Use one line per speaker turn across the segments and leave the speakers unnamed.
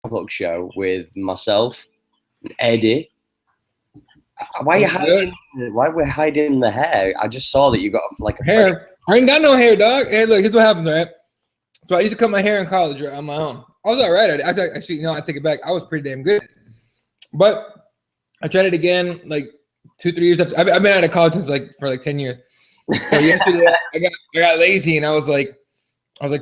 Talk show with myself, Eddie. Why are you
I'm
hiding?
good.
Why we're hiding the hair? I just saw that you got like a fresh.
Hair. I ain't got no hair, dog. Hey, look, here's what happens, right? So I used to cut my hair in college right, on my own. I was all right. Actually, I take it back. I was pretty damn good. But I tried it again like 2-3 years after. I've been out of college since for 10 years. So yesterday I got lazy and I was like,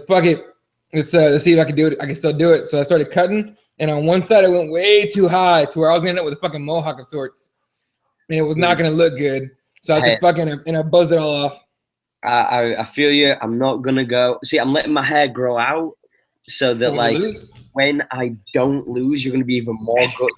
fuck it. Let's see if I can do it. I can still do it. So I started cutting, and on one side I went way too high to where I was gonna end up with a fucking mohawk of sorts, and it was not gonna look good. So I was like, fucking, and I buzzed it all off.
I feel you. I'm not gonna go. See, I'm letting my hair grow out so that like when I don't lose, you're gonna be even more good.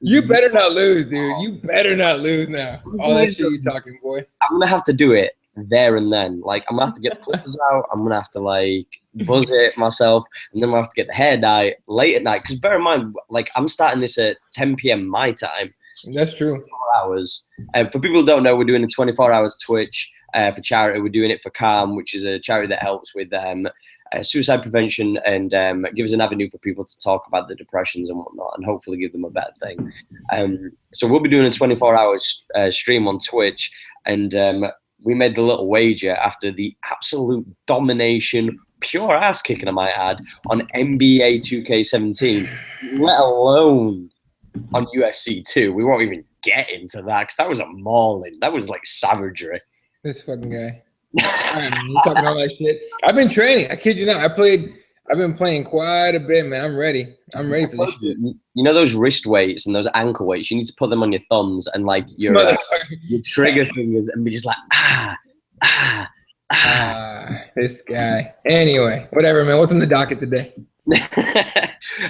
You better not lose, dude. You better not lose now. All that shit you talking, boy.
I'm gonna have to do it there and then. Like, I'm gonna have to get the clippers out. I'm gonna have to like buzz it myself, and then I'm gonna have to get the hair dye late at night. Because bear in mind, like, I'm starting this at 10 p.m. my time.
That's true.
24 hours. For people who don't know, we're doing a 24 hours Twitch for charity. We're doing it for Calm, which is a charity that helps with suicide prevention and gives an avenue for people to talk about the depressions and whatnot, and hopefully give them a better thing. So we'll be doing a 24 hours stream on Twitch, and we made the little wager after the absolute domination, pure ass kicking, I might add, on NBA 2K17, let alone on UFC 2. We won't even get into that because that was a mauling. That was like savagery.
This fucking guy. You talking all that shit. I've been training. I kid you not. I've been playing quite a bit, man. I'm ready. I'm ready for this shit.
You know those wrist weights and those ankle weights? You need to put them on your thumbs and like your trigger fingers and be just like,
this guy. Anyway, whatever, man. What's on the docket today?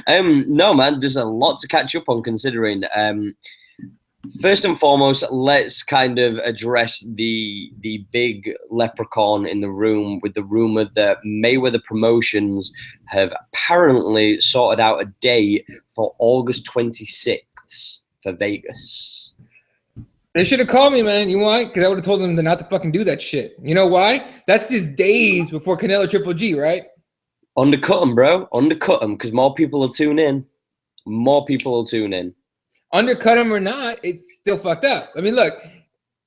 No, man. There's a lot to catch up on considering. First and foremost, let's kind of address the big leprechaun in the room with the rumor that Mayweather Promotions have apparently sorted out a date for August 26th for Vegas.
They should have called me, man. You know why? Because I would have told them to not to fucking do that shit. You know why? That's just days before Canelo Triple G, right?
Undercut them, bro. Undercut them, because more people will tune in. More people will tune in.
Undercut him or not, it's still fucked up. I mean, look,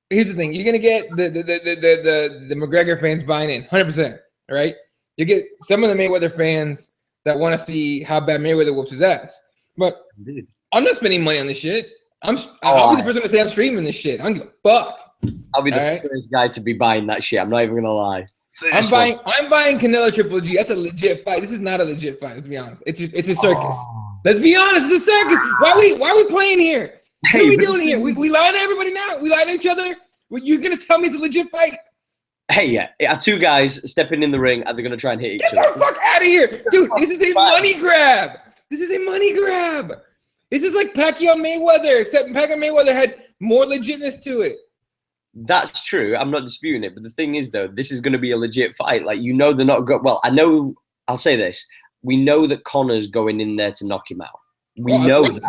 here's the thing. You're gonna get the McGregor fans buying in 100%, right? You get some of the Mayweather fans that want to see how bad Mayweather whoops his ass. But
Indeed.
I'm not spending money on this shit. I'll be the first one to say I'm streaming this shit. I don't give a fuck.
I'll be the first guy to be buying that shit. I'm not even gonna lie.
I'm buying Canelo Triple G. That's a legit fight. This is not a legit fight, let's be honest. It's a circus. Let's be honest, it's a circus. Why are we playing here? What are we doing here? We lying to everybody now? We lying to each other? You're gonna tell me it's a legit fight?
Hey, yeah, two guys stepping in the ring. Are they gonna try and hit each other?
Get the fuck out of here, dude! This is a money grab. This is a money grab. This is like Pacquiao Mayweather, except Pacquiao Mayweather had more legitness to it.
That's true. I'm not disputing it, but the thing is, though, this is going to be a legit fight. Like, you know, they're not good. Well, I know. I'll say this: we know that Conor's going in there to knock him out. We know that,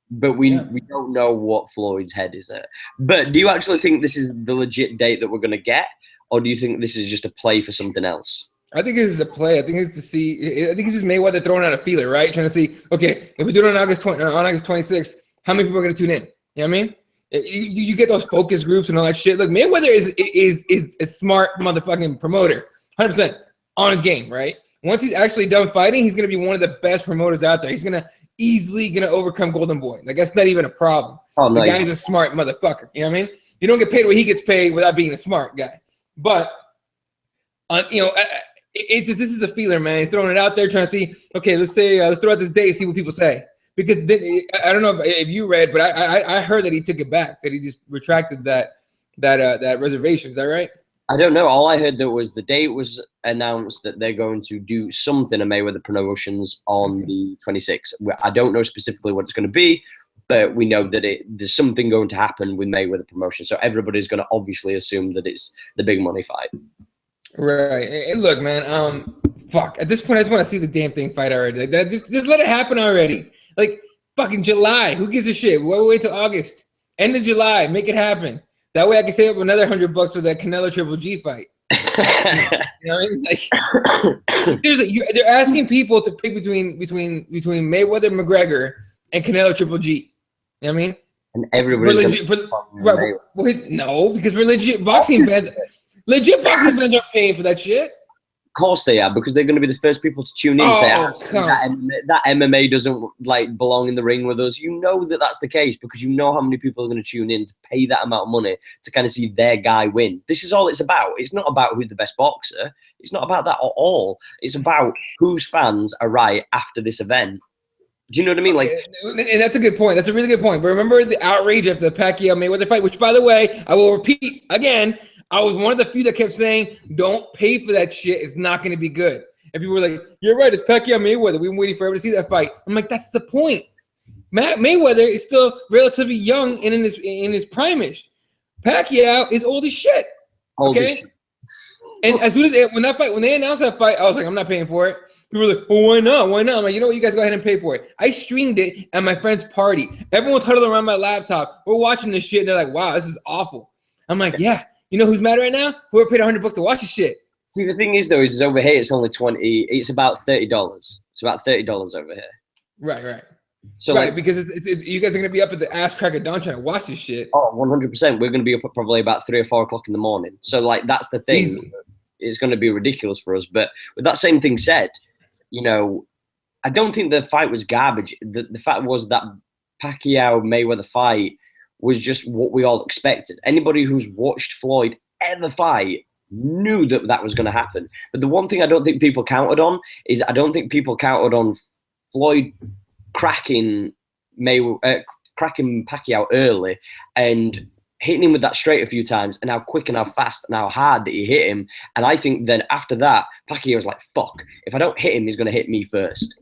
but we don't know what Floyd's head is at. But do you actually think this is the legit date that we're going to get, or do you think this is just a play for something else?
I think this is a play. I think it's to see. I think it's just Mayweather throwing out a feeler, right? Trying to see, okay, if we do it on August 26th, how many people are going to tune in? You know what I mean? You get those focus groups and all that shit. Look, Mayweather is a smart motherfucking promoter, 100% on his game, right? Once he's actually done fighting, he's gonna be one of the best promoters out there. He's easily gonna overcome Golden Boy. Like, that's not even a problem. Oh, the guy's a smart motherfucker. You know what I mean? You don't get paid what he gets paid without being a smart guy. But it's just, this is a feeler, man. He's throwing it out there, trying to see. Okay, let's throw out this date, see what people say. Because then, I don't know if you read, but I heard that he took it back, that he just retracted that reservation. Is that right?
I don't know. All I heard that was the date was announced that they're going to do something at Mayweather Promotions on the 26th. I don't know specifically what it's going to be, but we know that there's something going to happen with Mayweather Promotions. So everybody's going to obviously assume that it's the big money fight.
Right. And look, man, fuck. At this point, I just want to see the damn thing fight already. Like, just let it happen already. Like, fucking July. Who gives a shit? We'll wait till August. End of July. Make it happen. That way I can save up another $100 for that Canelo Triple G fight. You know what I mean? Like, they're asking people to pick between Mayweather, McGregor, and Canelo Triple G. You know what I mean?
And everybody's
no, because we're legit boxing fans. Legit boxing fans are paying for that shit.
Of course they are, because they're going to be the first people to tune in and say that MMA doesn't like belong in the ring with us. You know that that's the case because you know how many people are going to tune in to pay that amount of money to kind of see their guy win. This is all it's about. It's not about who's the best boxer. It's not about that at all. It's about whose fans are right after this event. Do you know what I mean? Like,
and that's a good point. That's a really good point. But remember the outrage after the Pacquiao Mayweather fight, which, by the way, I will repeat again. I was one of the few that kept saying, "Don't pay for that shit. It's not going to be good." And people were like, "You're right. It's Pacquiao Mayweather. We've been waiting forever to see that fight." I'm like, "That's the point." Mayweather is still relatively young and in his prime-ish. Pacquiao is old as shit. Okay. And as soon as when they announced that fight, I was like, "I'm not paying for it." People were like, "Well, why not? Why not?" I'm like, "You know what? You guys go ahead and pay for it." I streamed it at my friend's party. Everyone's huddled around my laptop. We're watching this shit, and they're like, "Wow, this is awful." I'm like, "Yeah." You know who's mad right now? Whoever paid $100 to watch this shit.
See, the thing is, though, is over here it's only $20. It's about $30. It's about $30 over here.
Right.
So
right,
like,
because it's you guys are gonna be up at the ass crack of dawn trying to watch this shit.
Oh, 100%. We're gonna be up at probably about 3 or 4 o'clock in the morning. So like, that's the thing.
Easy.
It's gonna be ridiculous for us. But with that same thing said, you know, I don't think the fight was garbage. The fact was that Pacquiao Mayweather fight was just what we all expected. Anybody who's watched Floyd ever fight knew that that was going to happen. But the one thing I don't think people counted on is I don't think people counted on Floyd cracking Pacquiao early and hitting him with that straight a few times, and how quick and how fast and how hard that he hit him. And I think then after that, Pacquiao was like, "Fuck! If I don't hit him, he's going to hit me first."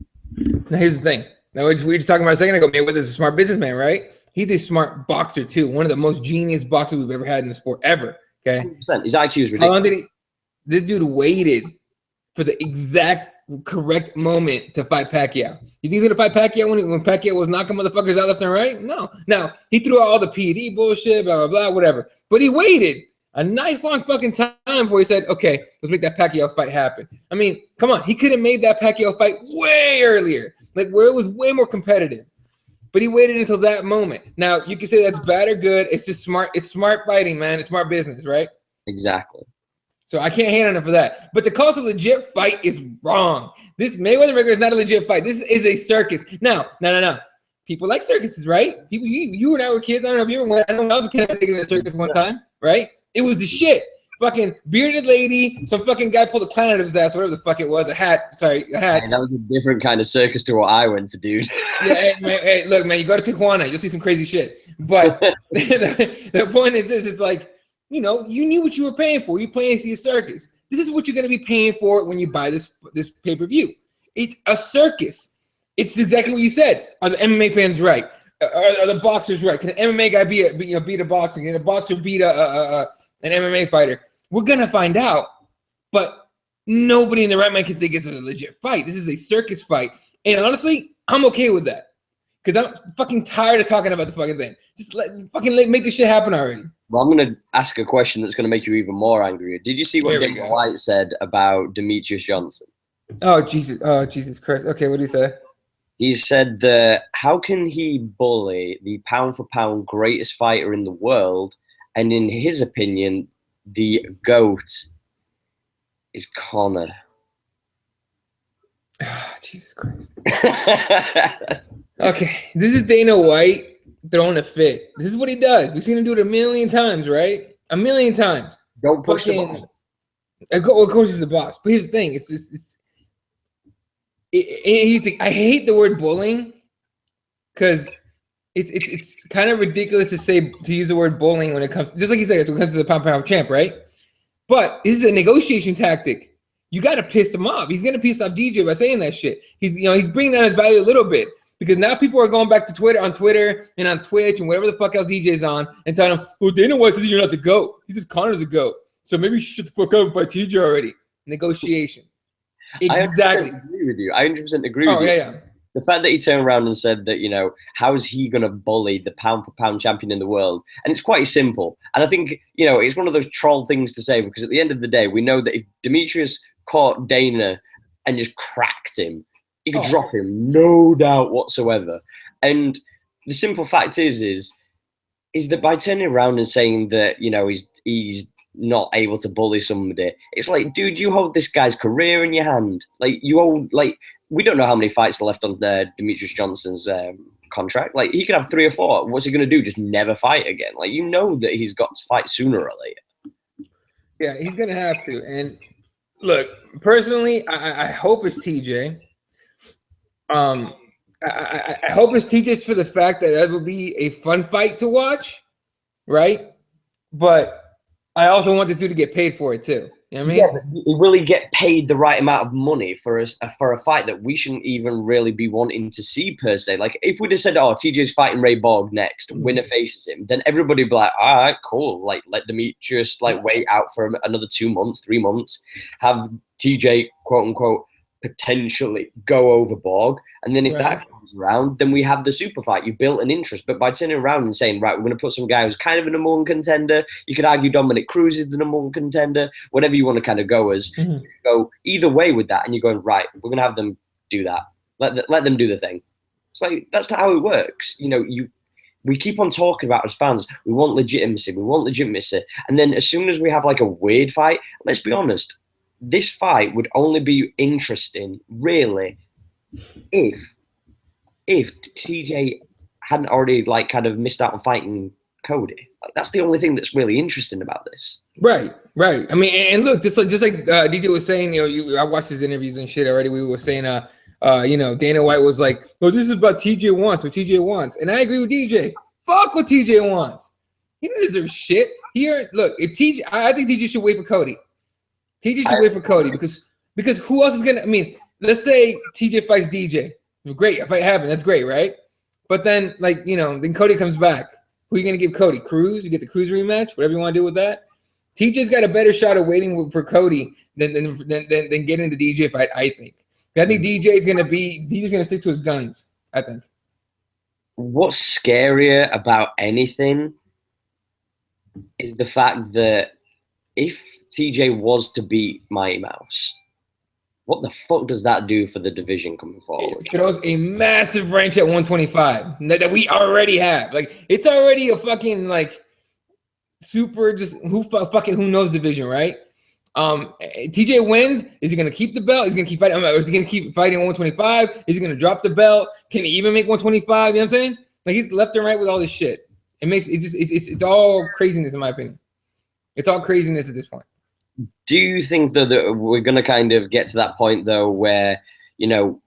Now here's the thing. Now we were talking about a second ago. Mayweather's a smart businessman, right? He's a smart boxer too. One of the most genius boxers we've ever had in the sport ever. Okay,
100%. His IQ is ridiculous.
How long did this dude waited for the exact correct moment to fight Pacquiao? You think he's gonna fight Pacquiao when Pacquiao was knocking motherfuckers out left and right? No. Now he threw out all the PD bullshit, blah blah blah, whatever. But he waited a nice long fucking time before he said, "Okay, let's make that Pacquiao fight happen." I mean, come on, he could have made that Pacquiao fight way earlier, like where it was way more competitive. But he waited until that moment. Now you can say that's bad or good. It's just smart. It's smart fighting, man. It's smart business, right?
Exactly.
So I can't hate on him for that. But the call a legit fight is wrong. This Mayweather-McGregor is not a legit fight. This is a circus. No. People like circuses, right? People, you and I were kids. I don't know if you ever went. I know when I was a kid, I think in a circus one time, right? It was the shit. Fucking bearded lady, some fucking guy pulled a clown out of his ass, whatever the fuck it was, a hat. Sorry, a hat.
Hey, that was a different kind of circus to what I went to, dude.
Yeah, hey, look, man, you go to Tijuana, you'll see some crazy shit. But the point is this: it's like, you know, you knew what you were paying for. You're paying to see a circus. This is what you're going to be paying for when you buy this pay-per-view. It's a circus. It's exactly what you said. Are the MMA fans right? Are the boxers right? Can an MMA guy beat a boxer? Can a boxer beat an MMA fighter? We're gonna find out, but nobody in the right mind can think it's a legit fight. This is a circus fight, and honestly, I'm okay with that because I'm fucking tired of talking about the fucking thing. Just make this shit happen already.
Well, I'm gonna ask a question that's gonna make you even more angry. Did you see what Dana White said about Demetrius Johnson?
Oh Jesus Christ! Okay, what did he say?
He said that how can he bully the pound for pound greatest fighter in the world, and in his opinion, the GOAT is Conor.
Oh, Jesus Christ. Okay, this is Dana White throwing a fit. This is what he does. We've seen him do it a million times, right? A million times.
Don't push the boss.
Of course he's the boss. But here's the thing. I hate the word bullying because it's kind of ridiculous to use the word bullying when it comes, just like you said, when it comes to the pound champ, right? But this is a negotiation tactic. You got to piss him off. He's gonna piss off DJ by saying that shit. He's bringing down his value a little bit because now people are going back to Twitter and on Twitch and whatever the fuck else DJ's on and telling him, well, Dana White says you're not the GOAT. He says Conor's a GOAT. So maybe you should shut the fuck up and fight TJ already. Negotiation. Exactly.
I 100% agree with you. I 100% agree with you.
Yeah.
the fact that he turned around and said that, you know, how is he going to bully the pound for pound champion in the world? And it's quite simple. And I think, you know, it's one of those troll things to say, because at the end of the day, we know that if Demetrius caught Dana and just cracked him, he could drop him, no doubt whatsoever. And the simple fact is that by turning around and saying that, you know, he's not able to bully somebody, it's like, dude, you hold this guy's career in your hand. Like, you hold, like, we don't know how many fights are left on Demetrius Johnson's contract. Like, he could have 3 or 4. What's he going to do? Just never fight again? Like, you know that he's got to fight sooner or later.
Yeah, he's going to have to. And look, personally, I hope it's TJ. I hope it's TJ's for the fact that will be a fun fight to watch, right? But I also want this dude to get paid for it too. You know what I mean?
Yeah, but will he get paid the right amount of money for a fight that we shouldn't even really be wanting to see per se? Like, if we'd have said, "Oh, TJ's fighting Ray Borg next, winner faces him," then everybody would be like, "All right, cool. Like, let Demetrius wait out for another 2 months, 3 months, have TJ quote unquote potentially go over Borg, and then if that comes around, then we have the super fight. You built an interest." But by turning around and saying, right, we're going to put some guy who's kind of a number 1 contender, you could argue Dominic Cruz is the number 1 contender, whatever you want to kind of go as, you go either way with that, and you're going, right, we're going to have them do that. Let them do the thing. It's like, that's not how it works. You know, we keep on talking about as fans, we want legitimacy, and then as soon as we have like a weird fight, let's be honest, this fight would only be interesting, really, if TJ hadn't already like kind of missed out on fighting Cody. Like, that's the only thing that's really interesting about this.
Right. I mean, and look, just like DJ was saying, you know, I watched his interviews and shit already. We were saying, you know, Dana White was like, "Well, this is about TJ wants what TJ wants," and I agree with DJ. Fuck what TJ wants. He doesn't deserve shit. Look, if TJ, I think TJ should wait for Cody. TJ should wait for Cody because who else is gonna? I mean, let's say TJ fights DJ. Great, if it happens, that's great, right? But then, like, you know, then Cody comes back. Who are you gonna give Cody? Cruz? You get the Cruz rematch, whatever you want to do with that. TJ's got a better shot of waiting for Cody than getting the DJ fight. I think. I think DJ's gonna stick to his guns. I think.
What's scarier about anything is the fact that if TJ was to beat Mighty Mouse, what the fuck does that do for the division coming forward?
It throws a massive wrench at 125 that we already have. Like, it's already a fucking like super just who knows division, right? TJ wins. Is he gonna keep the belt? Is he gonna keep fighting? Is he gonna keep fighting 125? Is he gonna drop the belt? Can he even make 125? You know what I'm saying? Like, he's left and right with all this shit. It's all craziness in my opinion. It's all craziness at this point.
Do you think that we're going to kind of get to that point, though, where, you know,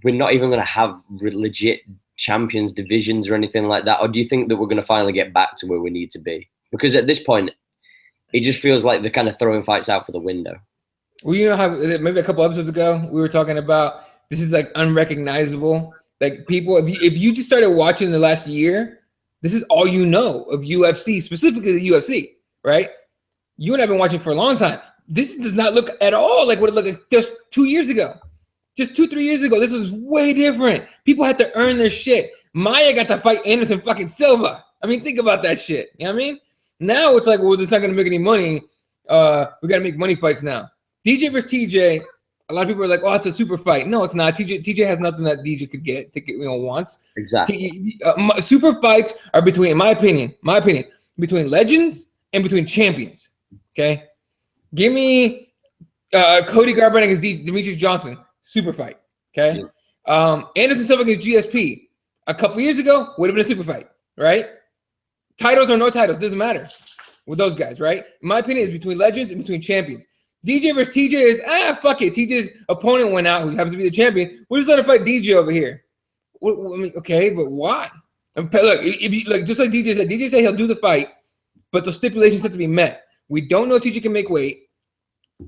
we're not even going to have legit champions divisions or anything like that? Or do you think that we're going to finally get back to where we need to be? Because at this point, it just feels like they're kind of throwing fights out for the window.
Well, you know how maybe a couple episodes ago, we were talking about this is like unrecognizable. Like, people, if you just started watching the last year, this is all you know of UFC, specifically the UFC, right? You and I have been watching for a long time. This does not look at all like what it looked like just 2 years ago. Just 2-3 years ago, this was way different. People had to earn their shit. Maya got to fight Anderson fucking Silva. I mean, think about that shit. You know what I mean? Now it's like, well, it's not going to make any money. We got to make money fights now. DJ versus TJ, a lot of people are like, oh, it's a super fight. No, it's not. TJ has nothing that DJ could get, wants.
Exactly.
Super fights are between, in my opinion, between legends and between champions. Okay, give me Cody Garbrandt against Demetrius Johnson, super fight. Okay, Anderson Silva against GSP a couple years ago would have been a super fight, right? Titles or no titles, doesn't matter with those guys, right? In my opinion, it's between legends and between champions. DJ versus TJ is fuck it. TJ's opponent went out, who happens to be the champion. We're just let him fight DJ over here. I mean, okay, but why? Look, if you look, just like DJ said he'll do the fight, but the stipulations have to be met. We don't know if TJ can make weight,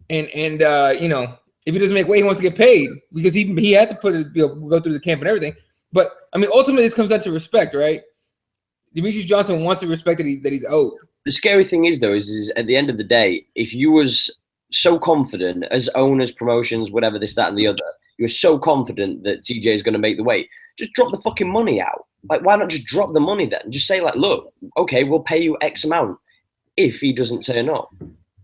and you know, if he doesn't make weight, he wants to get paid because he had to go through the camp and everything. But I mean, ultimately, this comes down to respect, right? Demetrius Johnson wants the respect that he's owed.
The scary thing is, though, is at the end of the day, if you was so confident as owners, promotions, whatever, this, that, and the other, you're so confident that TJ is going to make the weight, just drop the fucking money out. Like, why not just drop the money then? Just say, like, look, okay, we'll pay you X amount if he doesn't turn up.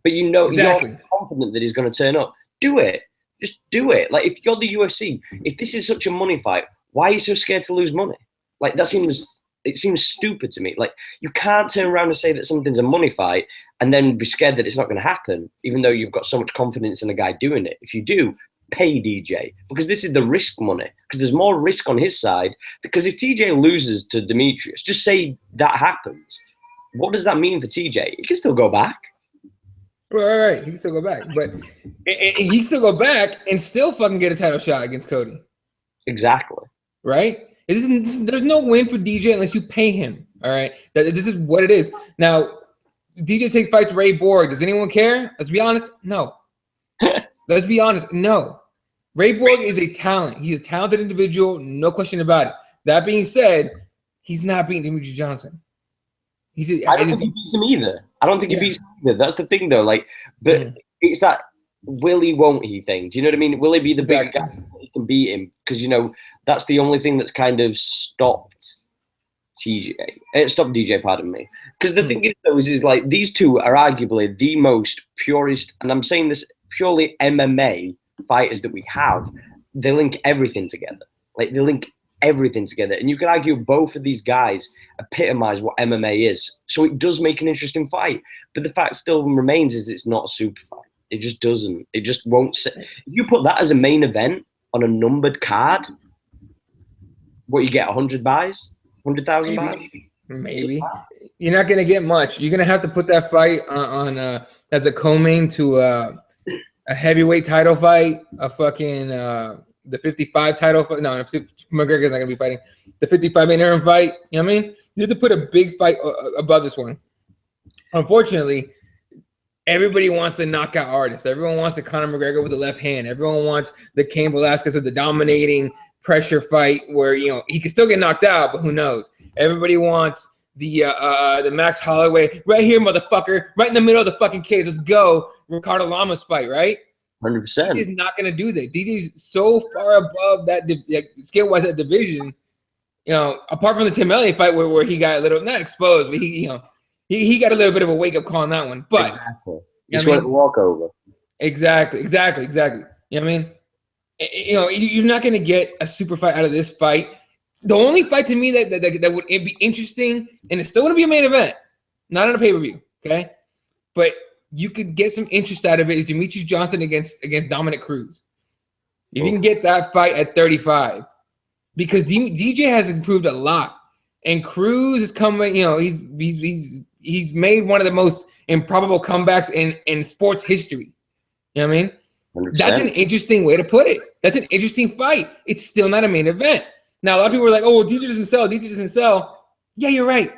But you know,
Exactly.
you're confident that he's going to turn up. Do it. Just do it. Like, if you're the UFC, if this is such a money fight, why are you so scared to lose money? Like, it seems stupid to me. Like, you can't turn around and say that something's a money fight and then be scared that it's not going to happen, even though you've got so much confidence in a guy doing it. If you do, pay DJ, because this is the risk money, because there's more risk on his side. Because if TJ loses to Demetrius, just say that happens. What does that mean for TJ? He can still go back.
Right. He can still go back, but he can still go back and still fucking get a title shot against Cody.
Exactly.
Right? There's no win for DJ unless you pay him. All right. This is what it is. Now, DJ take fights Ray Borg. Does anyone care? Let's be honest. No. Let's be honest. No. Ray Borg is a talent. He's a talented individual. No question about it. That being said, he's not beating Demetrius Johnson.
I don't think he beats him either. I don't think he beats him either. That's the thing, though. Like, but it's that will he, won't he thing. Do you know what I mean? Will he be the bigger guy so he can beat him? Because, you know, that's the only thing that's kind of stopped TJ. Stopped DJ, pardon me. Because the thing is, though, is like these two are arguably the most purest, and I'm saying this purely MMA fighters that we have. They link everything together. Like, they link everything together. And you could argue both of these guys epitomize what MMA is. So it does make an interesting fight. But the fact still remains is it's not a super fight. It just doesn't. It just won't sit. If you put that as a main event on a numbered card, what you get, 100 buys? 100,000 buys?
Maybe. You're not going to get much. You're going to have to put that fight on as a co-main to a heavyweight title fight, a fucking the 55 title fight. No, McGregor's not going to be fighting. The 55 interim fight. You know what I mean? You have to put a big fight above this one. Unfortunately, everybody wants the knockout artist. Everyone wants the Conor McGregor with the left hand. Everyone wants the Cain Velasquez with the dominating pressure fight where, you know, he can still get knocked out, but who knows? Everybody wants the Max Holloway right here, motherfucker, right in the middle of the fucking cage. Let's go, Ricardo Lamas fight, right?
100%.
DJ's not going to do that. DJ's so far above that scale-wise that division. You know, apart from the Tim Elliott fight where he got a little not exposed, but he got a little bit of a wake-up call on that one. But
exactly. Just wanted to walk over.
Exactly. You know what I mean? You know, you're not going to get a super fight out of this fight. The only fight to me that would be interesting, and it's still going to be a main event, not on a pay-per-view, okay? But you could get some interest out of it is Demetrius Johnson against Dominic Cruz. If you can get that fight at 35, because DJ has improved a lot, and Cruz is coming. You know, he's made one of the most improbable comebacks in sports history. You know what I mean?
100%.
That's an interesting way to put it. That's an interesting fight. It's still not a main event. Now, a lot of people are like, oh, well, DJ doesn't sell. Yeah, you're right.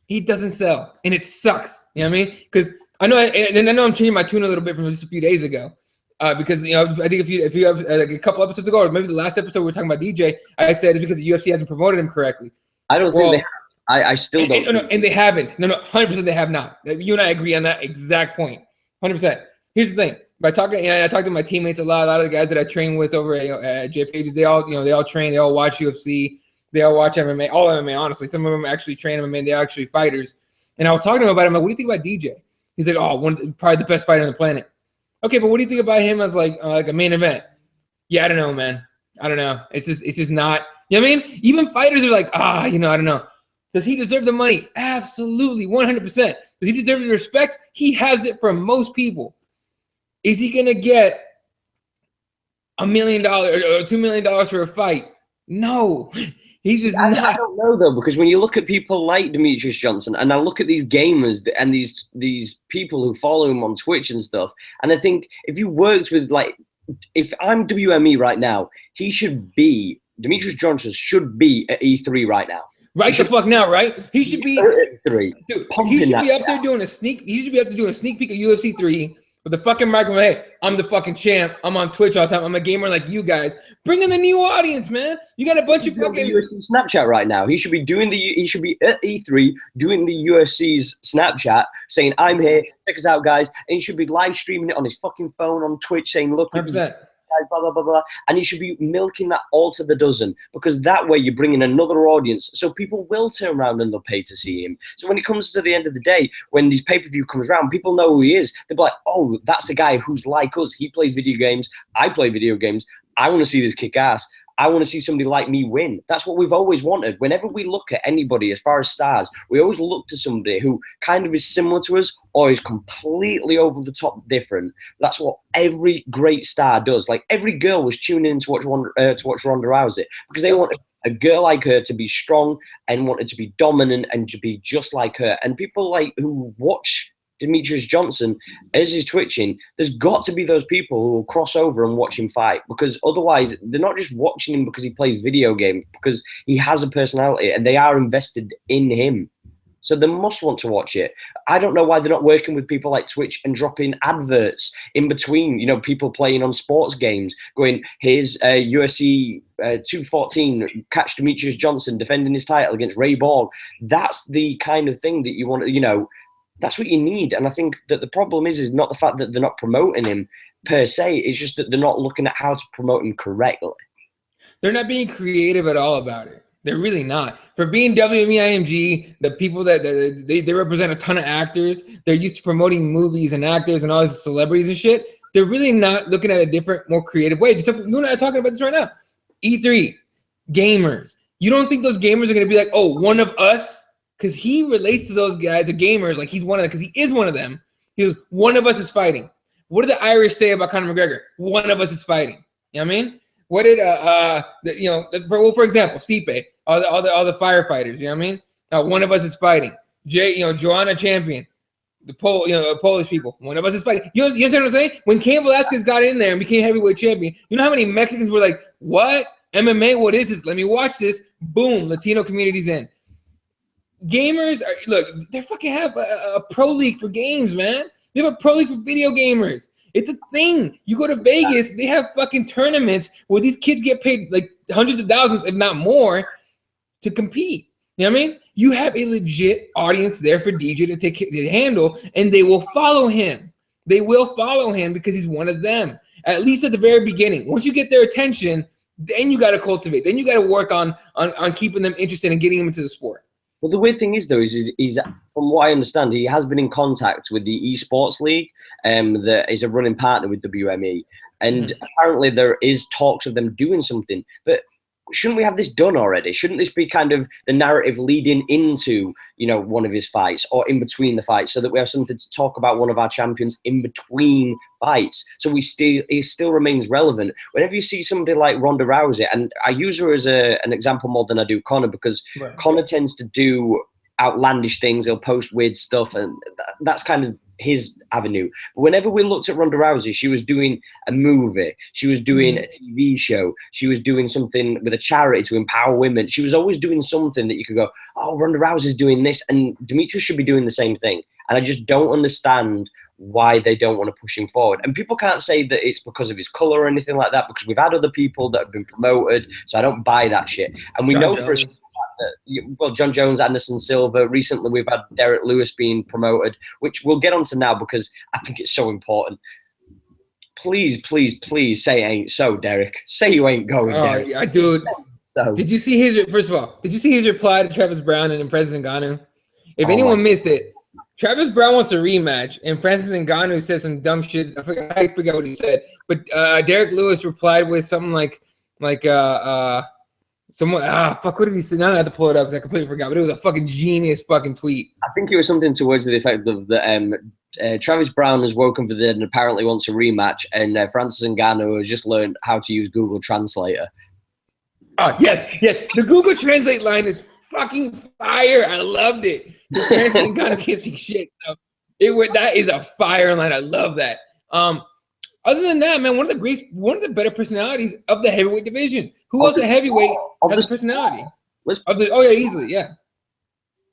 He doesn't sell, and it sucks. You know what I mean? Because I know I'm changing my tune a little bit from just a few days ago. Because, you know, I think if you have like a couple episodes ago, or maybe the last episode we were talking about DJ, I said it's because the UFC hasn't promoted him correctly.
I don't think they have. I still don't.
And they haven't. No, 100% they have not. You and I agree on that exact point. 100%. Here's the thing. I talk to my teammates a lot of the guys that I train with over at J Pages. They all train. They all watch UFC. They all watch MMA. All MMA, honestly. Some of them actually train MMA. They're actually fighters. And I was talking to him about it. I'm like, what do you think about DJ? He's like, probably the best fighter on the planet. Okay, but what do you think about him as like a main event? Yeah, I don't know, man. I don't know. It's just not. You know what I mean? Even fighters are like, I don't know. Does he deserve the money? Absolutely, 100%. Does he deserve the respect? He has it from most people. Is he gonna get $1 million or $2 million for a fight? No. He's just not.
I don't know though, because when you look at people like Demetrius Johnson, and I look at these gamers and these people who follow him on Twitch and stuff, and I think if you worked with if I'm WME right now, Demetrius Johnson should be at E3 right now.
Right the fuck now, right? He should be
E3.
Dude, he should be up there doing a sneak. He should be up there doing a sneak peek of UFC 3 with the fucking microphone. Hey, I'm the fucking champ. I'm on Twitch all the time. I'm a gamer like you guys. Bring in the new audience, man. You got a bunch of fucking
UFC Snapchat right now. He should be at E3 doing the UFC's Snapchat, saying, "I'm here. Check us out, guys." And he should be live streaming it on his fucking phone on Twitch, saying, "Look."
100%.
guys, blah, blah, blah, blah. And you should be milking that all to the dozen, because that way you're bringing another audience. So people will turn around and they'll pay to see him. So when it comes to the end of the day, when this pay-per-view comes around, people know who he is. They'll be like, oh, that's a guy who's like us. He plays video games. I play video games. I want to see this kick ass. I want to see somebody like me win. That's what we've always wanted. Whenever we look at anybody as far as stars, we always look to somebody who kind of is similar to us or is completely over the top different. That's what every great star does. Like, every girl was tuning in to watch Ronda Rousey because they wanted a girl like her to be strong and wanted to be dominant and to be just like her. And people like who watch Demetrius Johnson, as he's twitching, there's got to be those people who will cross over and watch him fight, because otherwise they're not just watching him because he plays video games, because he has a personality and they are invested in him. So they must want to watch it. I don't know why they're not working with people like Twitch and dropping adverts in between, you know, people playing on sports games, going, here's UFC 214, catch Demetrius Johnson defending his title against Ray Borg. That's the kind of thing that you want to, you know, that's what you need. And I think that the problem is not the fact that they're not promoting him per se. It's just that they're not looking at how to promote him correctly.
They're not being creative at all about it. They're really not. For being WME-IMG, the people that they represent a ton of actors. They're used to promoting movies and actors and all these celebrities and shit. They're really not looking at a different, more creative way. Just you and I are talking about this right now. E3, gamers. You don't think those gamers are going to be like, oh, one of us? Because he relates to those guys, the gamers, like he's one of them, because he is one of them. He goes, one of us is fighting. What did the Irish say about Conor McGregor? One of us is fighting. You know what I mean? What did for example, Stipe, all the firefighters, you know what I mean? One of us is fighting. Joanna Champion, the Polish people, one of us is fighting. You understand what I'm saying? When Cain Velasquez got in there and became heavyweight champion, you know how many Mexicans were like, what? MMA, what is this? Let me watch this. Boom, Latino community's in. Gamers they fucking have a pro league for games, man. They have a pro league for video gamers. It's a thing. You go to Vegas, they have fucking tournaments where these kids get paid like hundreds of thousands, if not more, to compete. You know what I mean? You have a legit audience there for DJ to handle, and they will follow him. They will follow him because he's one of them. At least at the very beginning. Once you get their attention, then you got to cultivate. Then you got to work on keeping them interested and getting them into the sport.
Well, the weird thing is, though, is from what I understand, he has been in contact with the esports league that is a running partner with WME. And apparently there is talks of them doing something. But shouldn't we have this done already? Shouldn't this be kind of the narrative leading into, one of his fights or in between the fights, so that we have something to talk about one of our champions in between fights, so he still remains relevant? Whenever you see somebody like Ronda Rousey, and I use her as an example more than I do Conor, because right. Conor tends to do outlandish things. He'll post weird stuff, and that's kind of his avenue. But whenever we looked at Ronda Rousey, she was doing a movie, she was doing a TV show, she was doing something with a charity to empower women. She was always doing something that you could go, oh, Ronda Rousey's doing this, and Demetrius should be doing the same thing. And I just don't understand why they don't want to push him forward. And people can't say that it's because of his color or anything like that, because we've had other people that have been promoted, so I don't buy that shit. And we know for a fact that, John Jones, Anderson Silva, recently we've had Derek Lewis being promoted, which we'll get onto now because I think it's so important. Please, please, please say it ain't so, Derek. Say you ain't going, Derek.
Yeah, dude. So. Did you see his, first of all, did you see his reply to Travis Brown and Francis Ngannou? If anyone missed it, Travis Brown wants a rematch, and Francis Ngannou said some dumb shit. I forget what he said, but Derek Lewis replied with something like someone, fuck, what did he say? Now I have to pull it up because I completely forgot, but it was a fucking genius fucking tweet.
I think it was something towards the effect of that Travis Brown has woken for the dead and apparently wants a rematch, and Francis Ngannou has just learned how to use Google Translator.
Oh, yes. The Google Translate line is fucking fire. I loved it. Francis Ngannou can't speak shit. So that is a fire line. I love that. Other than that, man, one of the better personalities of the heavyweight division. Who else at heavyweight has a personality? Easily, yeah.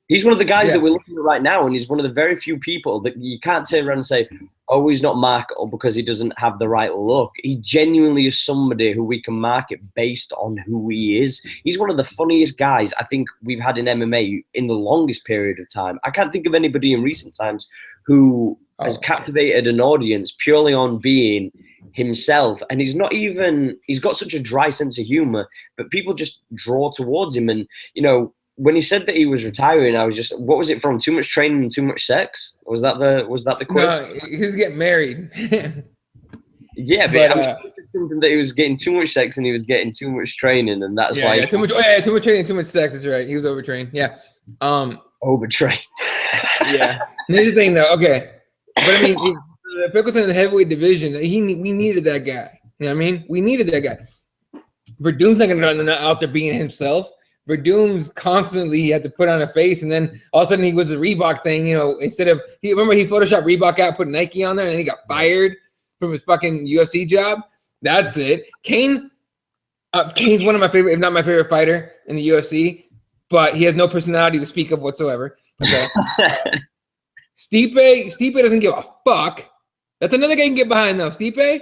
He's one of the guys that we're looking at right now, and he's one of the very few people that you can't turn around and say, oh, he's not marketable because he doesn't have the right look. He genuinely is somebody who we can market based on who he is. He's one of the funniest guys I think we've had in MMA in the longest period of time. I can't think of anybody in recent times who has captivated an audience purely on being himself, and he's got such a dry sense of humor, but people just draw towards him. And when he said that he was retiring, I was just, what was it from? Too much training and too much sex? Was that the question?
No, he was getting married.
Yeah, but I'm sure it's something that he was getting too much sex and he was getting too much training, and that's why.
Yeah, too much. Oh, yeah, too much training, too much sex. That's right. He was overtrained. Yeah.
Overtrained.
Yeah. Here's the thing, though. Okay, but I mean, if it was in the heavyweight division, we needed that guy. You know what I mean? We needed that guy. Verdum's not gonna run out there being himself. Verdum's constantly he had to put on a face, and then all of a sudden he was a Reebok thing. Instead of he photoshopped Reebok out, put Nike on there, and then he got fired from his fucking UFC job. That's it. Kane's one of my favorite, if not my favorite fighter in the UFC, but he has no personality to speak of whatsoever. Okay. Stipe doesn't give a fuck. That's another guy you can get behind though. Stipe,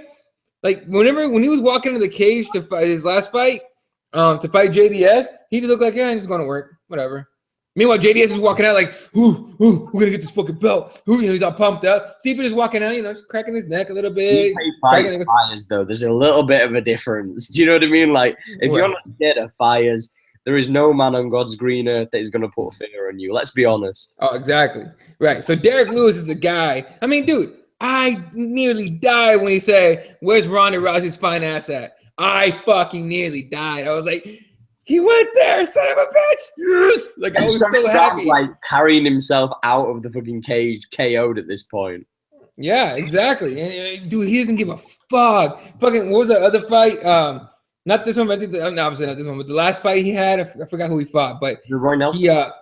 like when he was walking into the cage to fight his last fight, to fight JDS, he just looked like, yeah, I'm just going to work, whatever. Meanwhile, JDS is walking out like, ooh, we're gonna get this fucking belt. He's all pumped up. Stipe is walking out, just cracking his neck a little bit.
Stipe fights fires though. There's a little bit of a difference. Do you know what I mean? Like, if you're not scared of fires, there is no man on God's green earth that is gonna put fear on you. Let's be honest.
Oh, exactly. Right. So Derek Lewis is the guy. I mean, dude, I nearly died when he said, "Where's Ronda Rousey's fine ass at?" I fucking nearly died. I was like, he went there, son of a bitch. Yes. Like, I was so happy.
Like carrying himself out of the fucking cage, KO'd at this point.
Yeah, exactly. And, dude, he doesn't give a fuck. Fucking, what was the other fight? Not this one, but I think obviously not this one, but the last fight he had, I forgot who he fought, but
the Roy Nelson.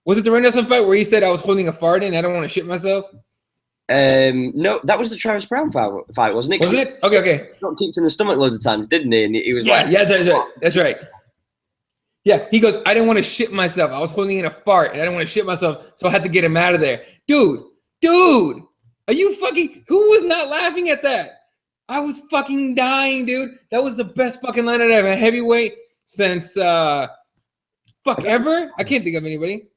Was it the Roy Nelson fight where he said I was holding a fart in? I don't want to shit myself.
No, that was the Travis Brown fight, wasn't it?
Was it? Okay.
Got kicked in the stomach loads of times, didn't he? And he was like,
yeah, that's right. Yeah, he goes, I didn't want to shit myself. I was holding in a fart, and I didn't want to shit myself, so I had to get him out of there. Dude, are you fucking? Who was not laughing at that? I was fucking dying, dude. That was the best fucking line I've ever heavyweight since ever. I can't think of anybody.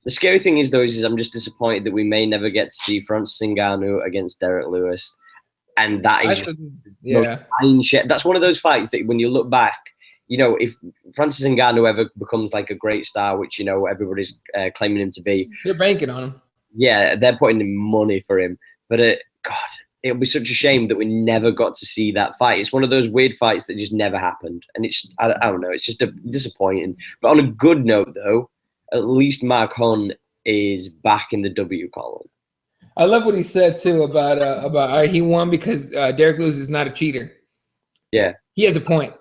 The scary thing is, though, is I'm just disappointed that we may never get to see Francis Ngannou against Derek Lewis, and that is that's one of those fights that when you look back, if Francis Ngannou ever becomes like a great star, which everybody's claiming him to be,
they're banking on him. Yeah,
they're putting in money for him. But it'll be such a shame that we never got to see that fight. It's one of those weird fights that just never happened, and I don't know. It's just disappointing. But on a good note, though, at least Mark Hunt is back in the W column.
I love what he said too about he won because Derek Lewis is not a cheater.
Yeah,
he has a point.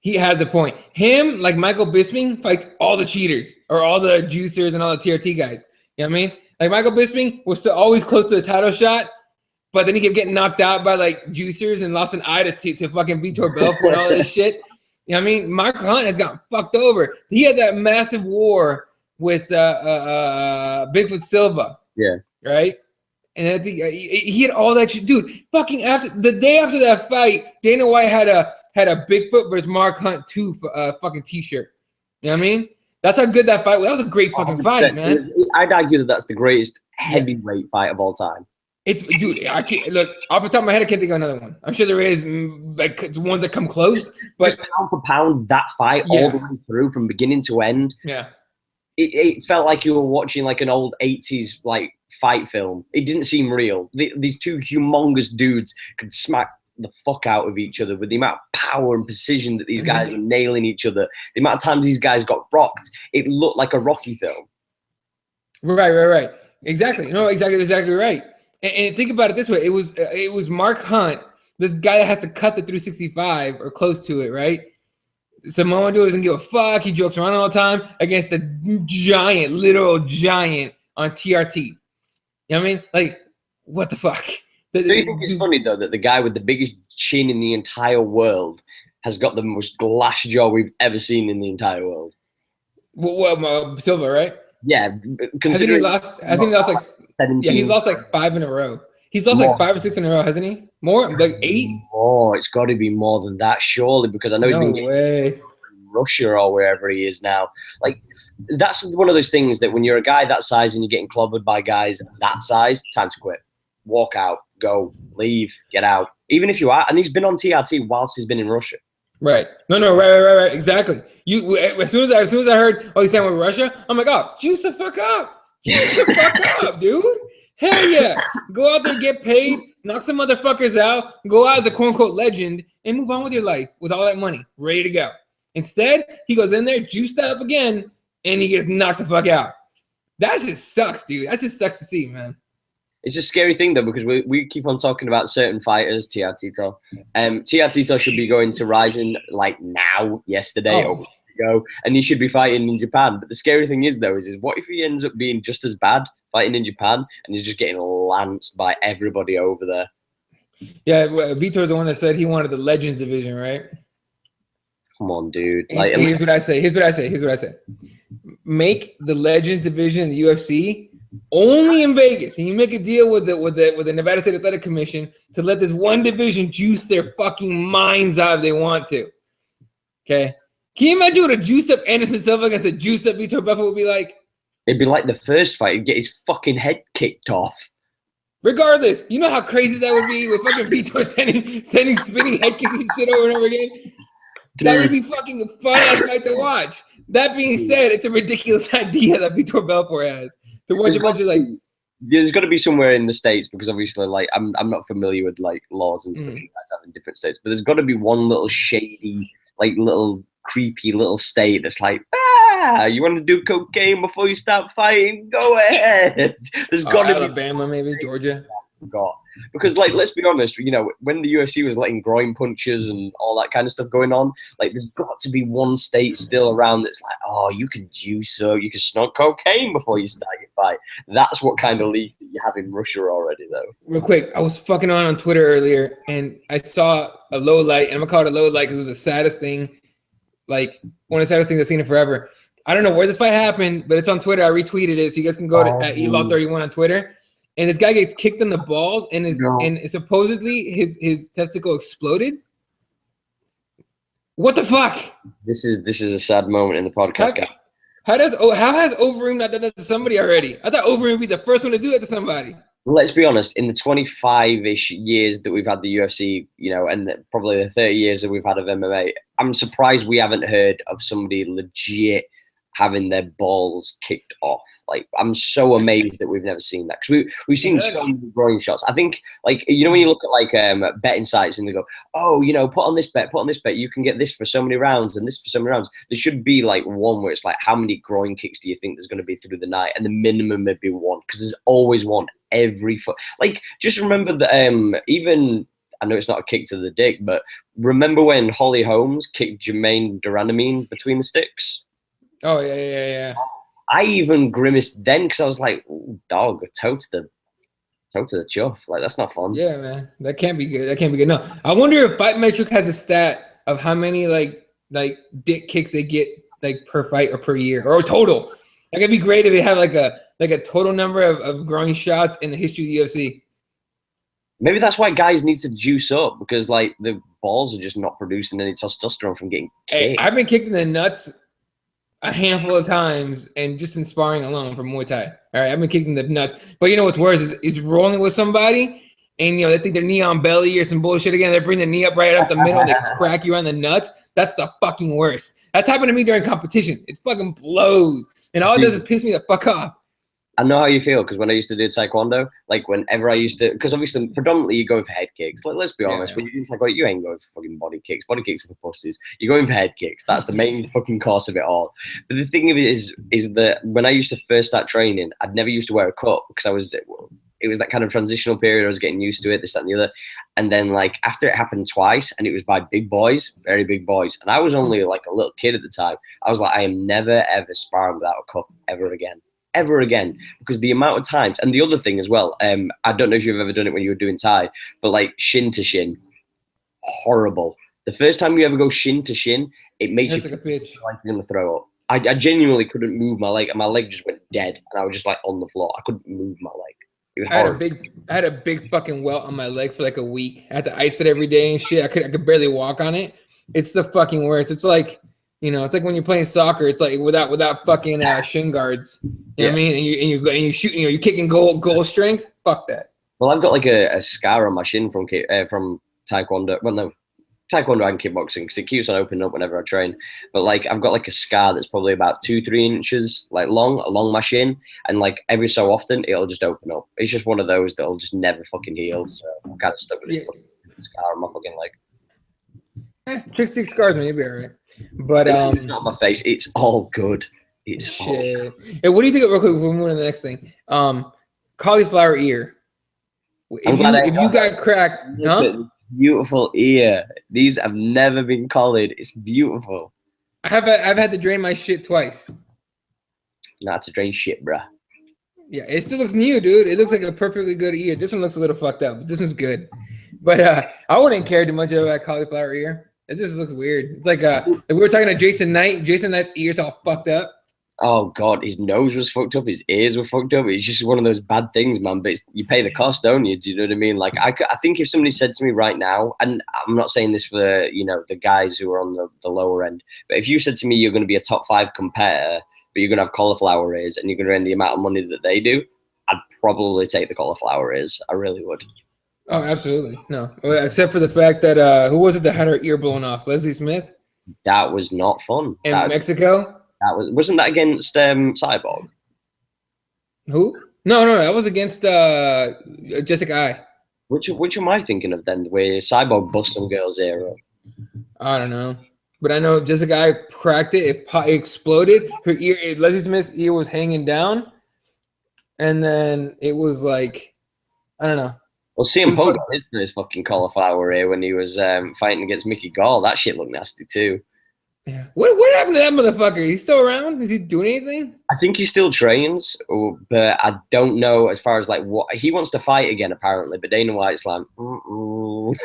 He has a point. Him, like Michael Bisping, fights all the cheaters or all the juicers and all the TRT guys. You know what I mean? Like Michael Bisping was still always close to a title shot, but then he kept getting knocked out by like juicers and lost an eye to fucking Vitor Belfort and all this shit. You know what I mean? Mark Hunt has gotten fucked over. He had that massive war with Bigfoot Silva.
Yeah.
Right? And I think he had all that shit. Dude, fucking the day after that fight, Dana White had a Bigfoot versus Mark Hunt 2 fucking t-shirt. You know what I mean? That's how good that fight was. That was a great fucking fight, man.
I'd argue that that's the greatest heavyweight fight of all time.
Dude, I can't look off the top of my head. I can't think of another one. I'm sure there is like ones that come close, but
just pound for pound, that fight all the way through from beginning to end.
Yeah,
it felt like you were watching like an old 80s like fight film. It didn't seem real. These two humongous dudes could smack the fuck out of each other with the amount of power and precision that these guys were nailing each other. The amount of times these guys got rocked, it looked like a Rocky film.
Right. Exactly. Exactly right. And think about it this way: it was Mark Hunt, this guy that has to cut the 365 or close to it, right? Samoan dude doesn't give a fuck. He jokes around all the time against the giant, literal giant on TRT. You know what I mean? Like, what the fuck?
Do you think it's funny though that the guy with the biggest chin in the entire world has got the most glass jaw we've ever seen in the entire world?
Well, Silva, right?
Yeah,
considering I think he lost like 17. Yeah, he's lost like 5 in a row. He's lost like 5 or 6 in a row, hasn't he? More, like 8.
Oh, it's got to be more than that, surely, because I know he's been in Russia or wherever he is now. Like, that's one of those things that when you're a guy that size and you're getting clobbered by guys that size, time to quit, walk out, go, leave, get out. Even if you are, and he's been on TRT whilst he's been in Russia.
Right. No, right. Exactly. You as soon as I heard, oh, he's saying with Russia, I'm like, oh, juice the fuck up. Juice the fuck up, dude. Hell yeah. Go out there, get paid, knock some motherfuckers out, go out as a quote unquote legend, and move on with your life with all that money, ready to go. Instead, he goes in there, juiced up again, and he gets knocked the fuck out. That just sucks, dude. That just sucks to see, man.
It's a scary thing though, because we keep on talking about certain fighters, TR Tito. TR Tito should be going to Rising like now, yesterday, or ago, and he should be fighting in Japan. But the scary thing is though, is what if he ends up being just as bad fighting in Japan, and he's just getting lanced by everybody over there?
Yeah, Vitor's the one that said he wanted the Legends division, right?
Come on, dude.
Like, here's what I say. Make the Legends division in the UFC only in Vegas, and you make a deal with the Nevada State Athletic Commission to let this one division juice their fucking minds out if they want to. Okay, can you imagine what a juiced up Anderson Silva against a juiced up Vitor Belfort would be like?
It'd be like the first fight. He'd get his fucking head kicked off.
Regardless, you know how crazy that would be with fucking Vitor sending spinning head kicks and shit over and over again. Dude. That would be fucking fun as fight to watch. That being said, it's a ridiculous idea that Vitor Belfort has. To watch a bunch of like,
there's got to be somewhere in the States, because obviously, like, I'm not familiar with like laws and stuff you guys have in different states, but there's got to be one little shady, like little creepy little state that's like, you want to do cocaine before you start fighting? Go ahead. There's got to be
Alabama, maybe Georgia.
Because, like, let's be honest, you know, when the UFC was letting groin punches and all that kind of stuff going on, like, there's got to be one state still around that's like, oh, you can juice up, you can snort cocaine before you start your fight. That's what kind of league you have in Russia already, though.
Real quick, I was fucking on Twitter earlier, and I saw a low light, and I'm gonna call it a low light because it was the saddest thing, like one of the saddest things I've seen in forever. I don't know where this fight happened, but it's on Twitter. I retweeted it, so you guys can go to @elaw31 on Twitter. And this guy gets kicked in the balls, and and supposedly his testicle exploded. What the fuck?
This is a sad moment in the podcast, guys.
How has Overeem not done that to somebody already? I thought Overeem would be the first one to do that to somebody.
Let's be honest. In the 25-ish years that we've had the UFC, you know, and probably the 30 years that we've had of MMA, I'm surprised we haven't heard of somebody legit having their balls kicked off. Like, I'm so amazed that we've never seen that, because we've seen so many groin shots. I think, like, you know, when you look at like betting sites and they go, oh, you know, put on this bet, you can get this for so many rounds and this for so many rounds. There should be like one where it's like, how many groin kicks do you think there's going to be through the night? And the minimum would be one, because there's always one every foot. Like, just remember that even, I know it's not a kick to the dick, but remember when Holly Holmes kicked Jermaine Duranamine between the sticks?
Oh, yeah.
I even grimaced then, because I was like, dog, a toe to the chuff. Like, that's not fun.
Yeah, man. That can't be good. No. I wonder if Fight Metric has a stat of how many like dick kicks they get like per fight or per year or total. Like, it'd be great if they had like a total number of groin shots in the history of the UFC.
Maybe that's why guys need to juice up, because like the balls are just not producing any testosterone from getting kicked.
Hey, I've been kicked in the nuts a handful of times, and just in sparring alone for Muay Thai. All right, I've been kicking the nuts. But you know what's worse is rolling with somebody, and you know they think they're knee on belly or some bullshit again. They bring the knee up right up the middle, they crack you on the nuts. That's the fucking worst. That's happened to me during competition. It fucking blows, and all it does is piss me the fuck off.
I know how you feel, because when I used to do Taekwondo, like whenever I used to, because obviously predominantly you go for head kicks. Like, let's be honest, when you do Taekwondo, you ain't going for fucking body kicks. Body kicks are for pussies. You're going for head kicks. That's the main fucking course of it all. But the thing of it is that when I used to first start training, I'd never used to wear a cut, because it was that kind of transitional period. I was getting used to it, this, that, and the other. And then like after it happened twice, and it was by big boys, very big boys, and I was only like a little kid at the time, I was like, I am never ever sparring without a cup ever again, because the amount of times, and the other thing as well, I don't know if you've ever done it when you were doing Thai, but like shin to shin, horrible. The first time you ever go shin to shin, it makes you feel like you're gonna throw up. I genuinely couldn't move my leg, and my leg just went dead, and I was just like on the floor. I couldn't move my leg. It was horrible.
I had a big fucking welt on my leg for like a week. I had to ice it every day and shit. I could barely walk on it. It's the fucking worst. It's like, you know, it's like when you're playing soccer. It's like without fucking shin guards. You know what I mean? And you shoot. You know, you're kicking goal strength. Fuck that.
Well, I've got like a scar on my shin from taekwondo. Well, no, taekwondo and kickboxing because it keeps on opening up whenever I train. But like I've got like a scar that's probably about 2-3 inches like long along my shin, and like every so often it'll just open up. It's just one of those that'll just never fucking heal. So I'm kind of stuck with this fucking scar on my fucking leg.
Trick scars, man, you'll be alright. But
it's not my face. It's all good. It's
shit.
all good.
Hey, what do you think? Real quick, we're moving on to the next thing. Cauliflower ear. If you got cracked, huh?
Beautiful ear. These have never been collared. It's beautiful.
I've had to drain my shit twice.
Not to drain shit, bruh.
Yeah, it still looks new, dude. It looks like a perfectly good ear. This one looks a little fucked up, but this one's good. But I wouldn't care too much about cauliflower ear. It just looks weird. It's like we were talking to Jason Knight. Jason Knight's ears all fucked up.
Oh God, his nose was fucked up. His ears were fucked up. It's just one of those bad things, man. But you pay the cost, don't you? Do you know what I mean? Like I think if somebody said to me right now, and I'm not saying this for the guys who are on the lower end, but if you said to me you're going to be a top 5 competitor, but you're going to have cauliflower ears and you're going to earn the amount of money that they do, I'd probably take the cauliflower ears. I really would.
Oh, absolutely. No, except for the fact that who was it that had her ear blown off? Leslie Smith?
That was not fun.
In Mexico?
Wasn't that against Cyborg?
Who? No, that was against Jessica Ai.
Which am I thinking of then? Where Cyborg bust some girl's ear up?
I don't know, but I know Jessica Ai cracked it. It exploded. Her ear, Leslie Smith's ear was hanging down, and then it was like, I don't know.
Well, CM Punk got his fucking cauliflower ear when he was fighting against Mickey Gall. That shit looked nasty too.
Yeah. What happened to that motherfucker? He's still around? Is he doing anything?
I think he still trains, but I don't know as far as like what he wants to fight again apparently. But Dana White's like,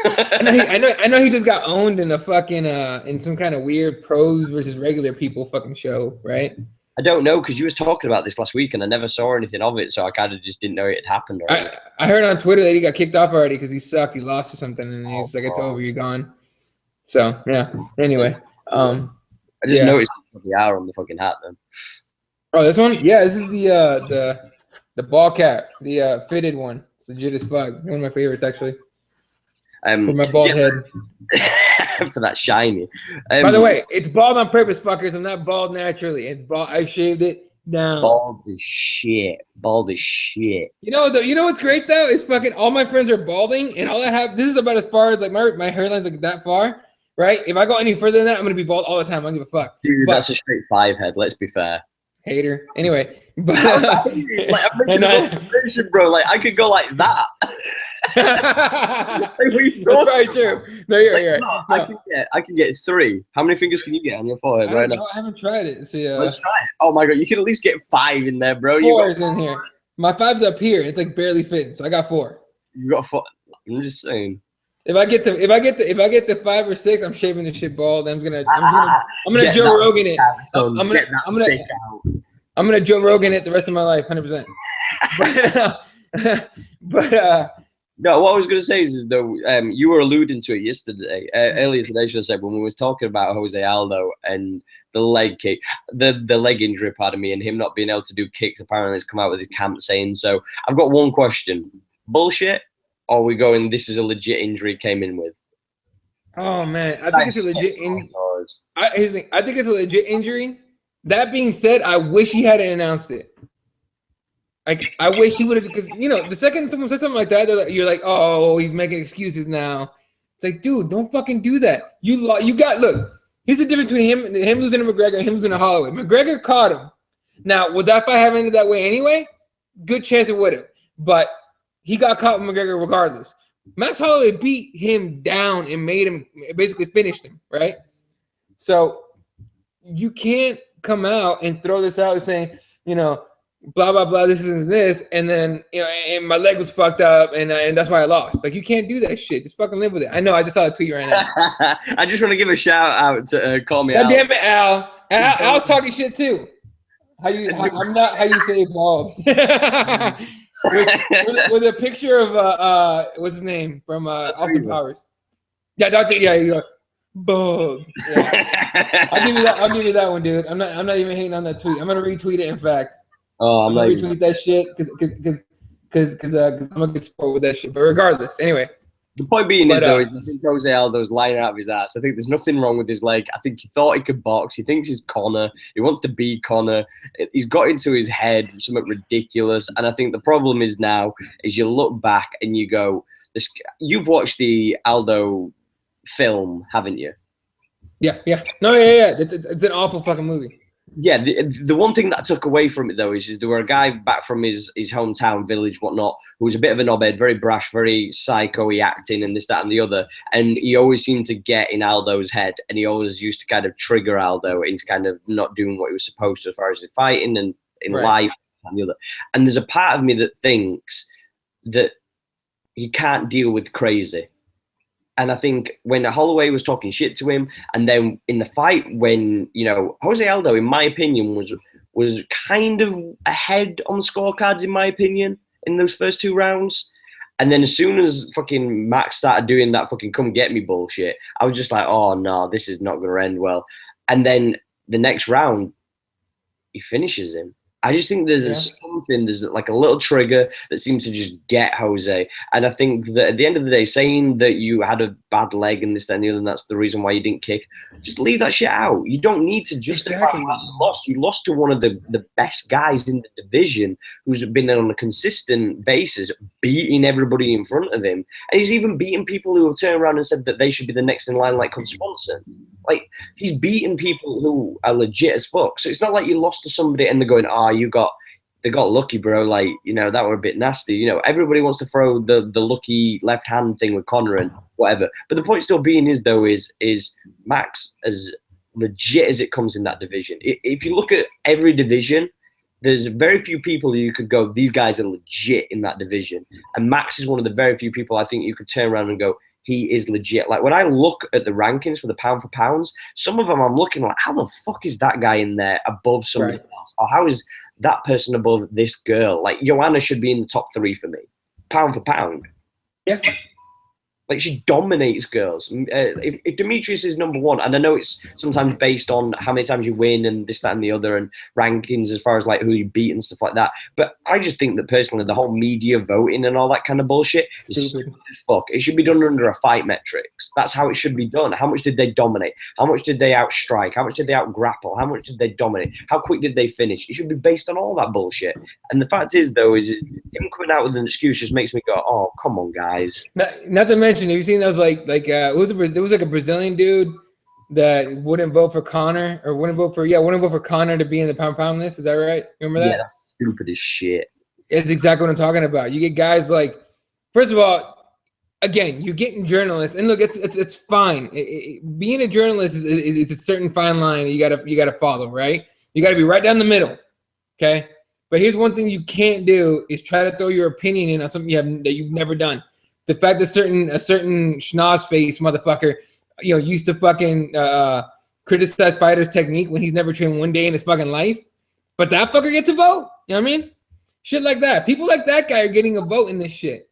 I know he just got owned in a fucking in some kind of weird pros versus regular people fucking show, right?
I don't know because you was talking about this last week and I never saw anything of it, so I kind of just didn't know it had happened.
I heard on Twitter that he got kicked off already because he sucked. He lost or something, and he was like, "It's over. You're gone." So yeah. Anyway,
I just noticed the hour on the fucking hat then.
Oh, this one? Yeah, this is the ball cap, the fitted one. It's legit as fuck. One of my favorites actually. For my bald head.
For that shiny.
By the way, it's bald on purpose, fuckers. I'm not bald naturally. It's bald. I shaved it down.
Bald as shit. Bald as shit.
You know what's great though? Is fucking all my friends are balding, and all I have. This is about as far as like my hairline's like that far. Right? If I go any further than that, I'm gonna be bald all the time. I don't give a fuck.
Dude, that's a straight 5 head. Let's be fair.
Hater. Anyway, but
I'm making an observation, bro. Like I could go like that. Like,
that's probably true. No, you're right.
No. I can get 3. How many fingers can you get on your forehead right now?
I haven't tried it. See,
let's try it. Oh my god, you can at least get 5 in there, bro.
4 is in here. My 5's up here. It's like barely fitting, so I got 4.
You got 4. I'm just saying.
If I get the 5 or 6, I'm shaving this shit bald. I'm gonna Joe Rogan it. I'm gonna Joe Rogan it the rest of my life, 100%. But
no, what I was gonna say is though, you were alluding to it yesterday, earlier today, should I say, when we were talking about Jose Aldo and the leg kick, the leg injury, pardon me, and him not being able to do kicks. Apparently, he's come out with his camp saying so. I've got one question: bullshit. Or are we going, this is a legit injury came in with?
Oh, man. I think it's a legit injury. I think it's a legit injury. That being said, I wish he hadn't announced it. Like, I wish he would have, because, the second someone says something like that, you're like, oh, he's making excuses now. It's like, dude, don't fucking do that. Look, here's the difference between him losing to McGregor and him losing to Holloway. McGregor caught him. Now, would that fight have ended that way anyway? Good chance it would have. But he got caught with McGregor regardless. Max Holloway beat him down and made him, basically finished him, right? So you can't come out and throw this out saying, blah, blah, blah, this is this, and then, and my leg was fucked up, and that's why I lost. Like, you can't do that shit. Just fucking live with it. I know, I just saw a tweet right now.
I just want to give a shout out to Call Me Al.
God damn it, Al. Al's talking shit too. I'm not how you say bald. with a picture of what's his name from Austin Powers. Yeah, Doctor. Yeah, you go bald. Yeah. I'll give you that one, dude. I'm not even hating on that tweet. I'm gonna retweet it. In fact,
I'm
gonna retweet that shit because I'm a good sport with that shit. But regardless, anyway,
The point being is, though, is I think Jose Aldo's lying out of his ass. I think there's nothing wrong with his leg. I think he thought he could box. He thinks he's Conor. He wants to be Conor. He's got into his head something ridiculous. And I think the problem is now is you look back and you go, you've watched the Aldo film, haven't you?
Yeah. No, yeah. It's an awful fucking movie.
Yeah, the one thing that I took away from it, though, is there were a guy back from his hometown, village, whatnot, who was a bit of a knobhead, very brash, very psycho-y acting and this, that, and the other. And he always seemed to get in Aldo's head, and he always used to kind of trigger Aldo into kind of not doing what he was supposed to as far as the fighting and in life and the other. And there's a part of me that thinks that he can't deal with crazy. And I think when Holloway was talking shit to him, and then in the fight when, Jose Aldo, in my opinion, was kind of ahead on the scorecards, in my opinion, in those first 2 rounds. And then as soon as fucking Max started doing that fucking come get me bullshit, I was just like, oh, no, this is not going to end well. And then the next round, he finishes him. I just think there's something, there's like a little trigger that seems to just get Jose. And I think that at the end of the day, saying that you had a bad leg and this, that, and the other, and that's the reason why you didn't kick, just leave that shit out. You don't need to justify why you lost. You lost to one of the best guys in the division who's been on a consistent basis, beating everybody in front of him. And he's even beating people who have turned around and said that they should be the next in line, like Cub Swanson. Like, he's beating people who are legit as fuck. So it's not like you lost to somebody and they're going, they got lucky, bro. Like, that were a bit nasty. Everybody wants to throw the lucky left hand thing with Conor and whatever. But the point still being is Max, as legit as it comes in that division. If you look at every division, there's very few people who you could go, these guys are legit in that division. And Max is one of the very few people I think you could turn around and go, he is legit. Like, when I look at the rankings for the pound for pounds, some of them I'm looking like, how the fuck is that guy in there above somebody else? Or how is that person above this girl? Like, Joanna should be in the top 3 for me, pound for pound.
Yeah.
Like, she dominates girls. If Demetrius is number 1, and I know it's sometimes based on how many times you win and this, that, and the other, and rankings as far as like who you beat and stuff like that. But I just think that personally, the whole media voting and all that kind of bullshit is stupid as fuck. It should be done under a fight metrics. That's how it should be done. How much did they dominate? How much did they outstrike? How much did they outgrapple? How much did they dominate? How quick did they finish? It should be based on all that bullshit. And the fact is, though, is him coming out with an excuse just makes me go, oh, come on, guys.
Not to mention, have you seen those there was like a Brazilian dude that wouldn't vote for Conor wouldn't vote for Conor to be in the pound list? Is that right? Remember that?
Yeah, that's stupid as shit.
It's exactly what I'm talking about. You get guys like, first of all, again, you're getting journalists, and look, it's fine. Being a journalist is a certain fine line you gotta follow, right? You gotta be right down the middle, okay? But here's one thing you can't do is try to throw your opinion in on something that you've never done. The fact that a certain schnoz face motherfucker, used to fucking criticize fighters' technique when he's never trained one day in his fucking life, but that fucker gets a vote. You know what I mean? Shit like that. People like that guy are getting a vote in this shit.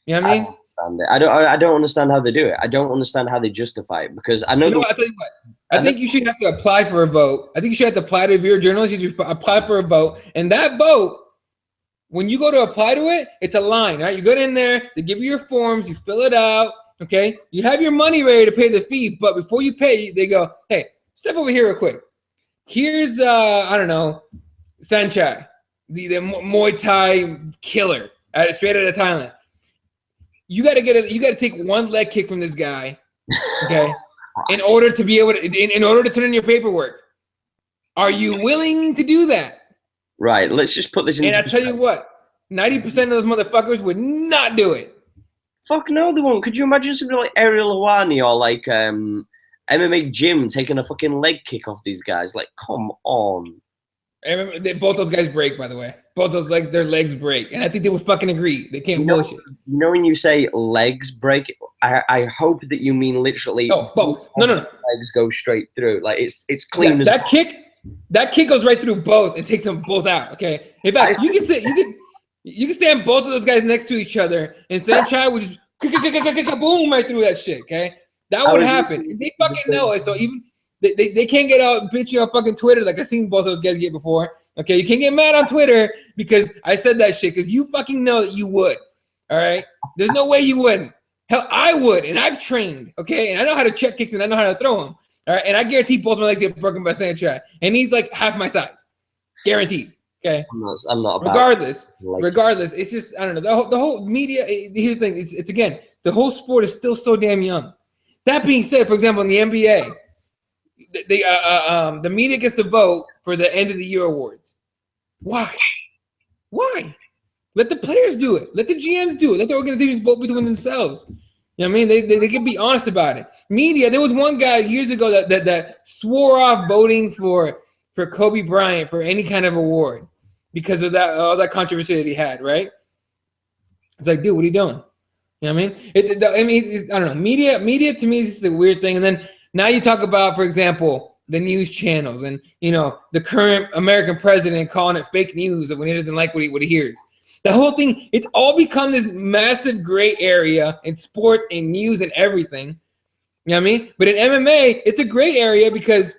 You know what I mean?
I don't understand it. I don't understand how they do it. I don't understand how they justify it, because I know.
I'll tell you what. I think you should have to apply for a vote. I think you should have to apply to, if you're a journalist, you should apply for a vote, and that vote, when you go to apply to it, it's a line, right? You go in there, they give you your forms, you fill it out, okay? You have your money ready to pay the fee, but before you pay, they go, hey, step over here real quick. Here's, Saenchai, the Muay Thai killer, straight out of Thailand. You got to take one leg kick from this guy, okay? in order to be able to, in order to turn in your paperwork. Are you willing to do that?
Right, let's just put this into.
And I tell you what, 90% of those motherfuckers would not do it.
Fuck no, they won't. Could you imagine somebody like Ariel Helwani or like MMA Jim taking a fucking leg kick off these guys? Like, come on.
I remember both those guys break, by the way. Both those their legs break, and I think they would fucking agree. They can't bullshit.
You know when you say legs break, I hope that you mean literally.
No, both. No.
Legs go straight through. Like it's clean.
Yeah, that kick goes right through both and takes them both out. Okay. In fact, you can stand both of those guys next to each other, and Saenchai would just boom right through that shit. Okay, that would happen. And they fucking know it. So even they can't get out bitchy on fucking Twitter like I've seen both of those guys get before. Okay, you can't get mad on Twitter because I said that shit, because you fucking know that you would. All right, there's no way you wouldn't. Hell, I would, and I've trained, okay? And I know how to check kicks and I know how to throw them. All right. And I guarantee both my legs get broken by Sanchez. And he's like half my size. Guaranteed. Okay.
I'm not about
regardless, it's just, I don't know. The whole media, here's the thing, it's again, the whole sport is still so damn young. That being said, for example, in the NBA, the media gets to vote for the end of the year awards. Why? Let the players do it. Let the GMs do it. Let the organizations vote between themselves. You know what I mean? They can be honest about it. Media, there was one guy years ago that swore off voting for Kobe Bryant for any kind of award because of that all that controversy that he had, right? It's like, dude, what are you doing? You know what I mean? I don't know. Media to me is the weird thing. And then now you talk about, for example, the news channels and, the current American president calling it fake news when he doesn't like what he hears. The whole thing, it's all become this massive gray area in sports and news and everything. You know what I mean? But in MMA, it's a gray area because,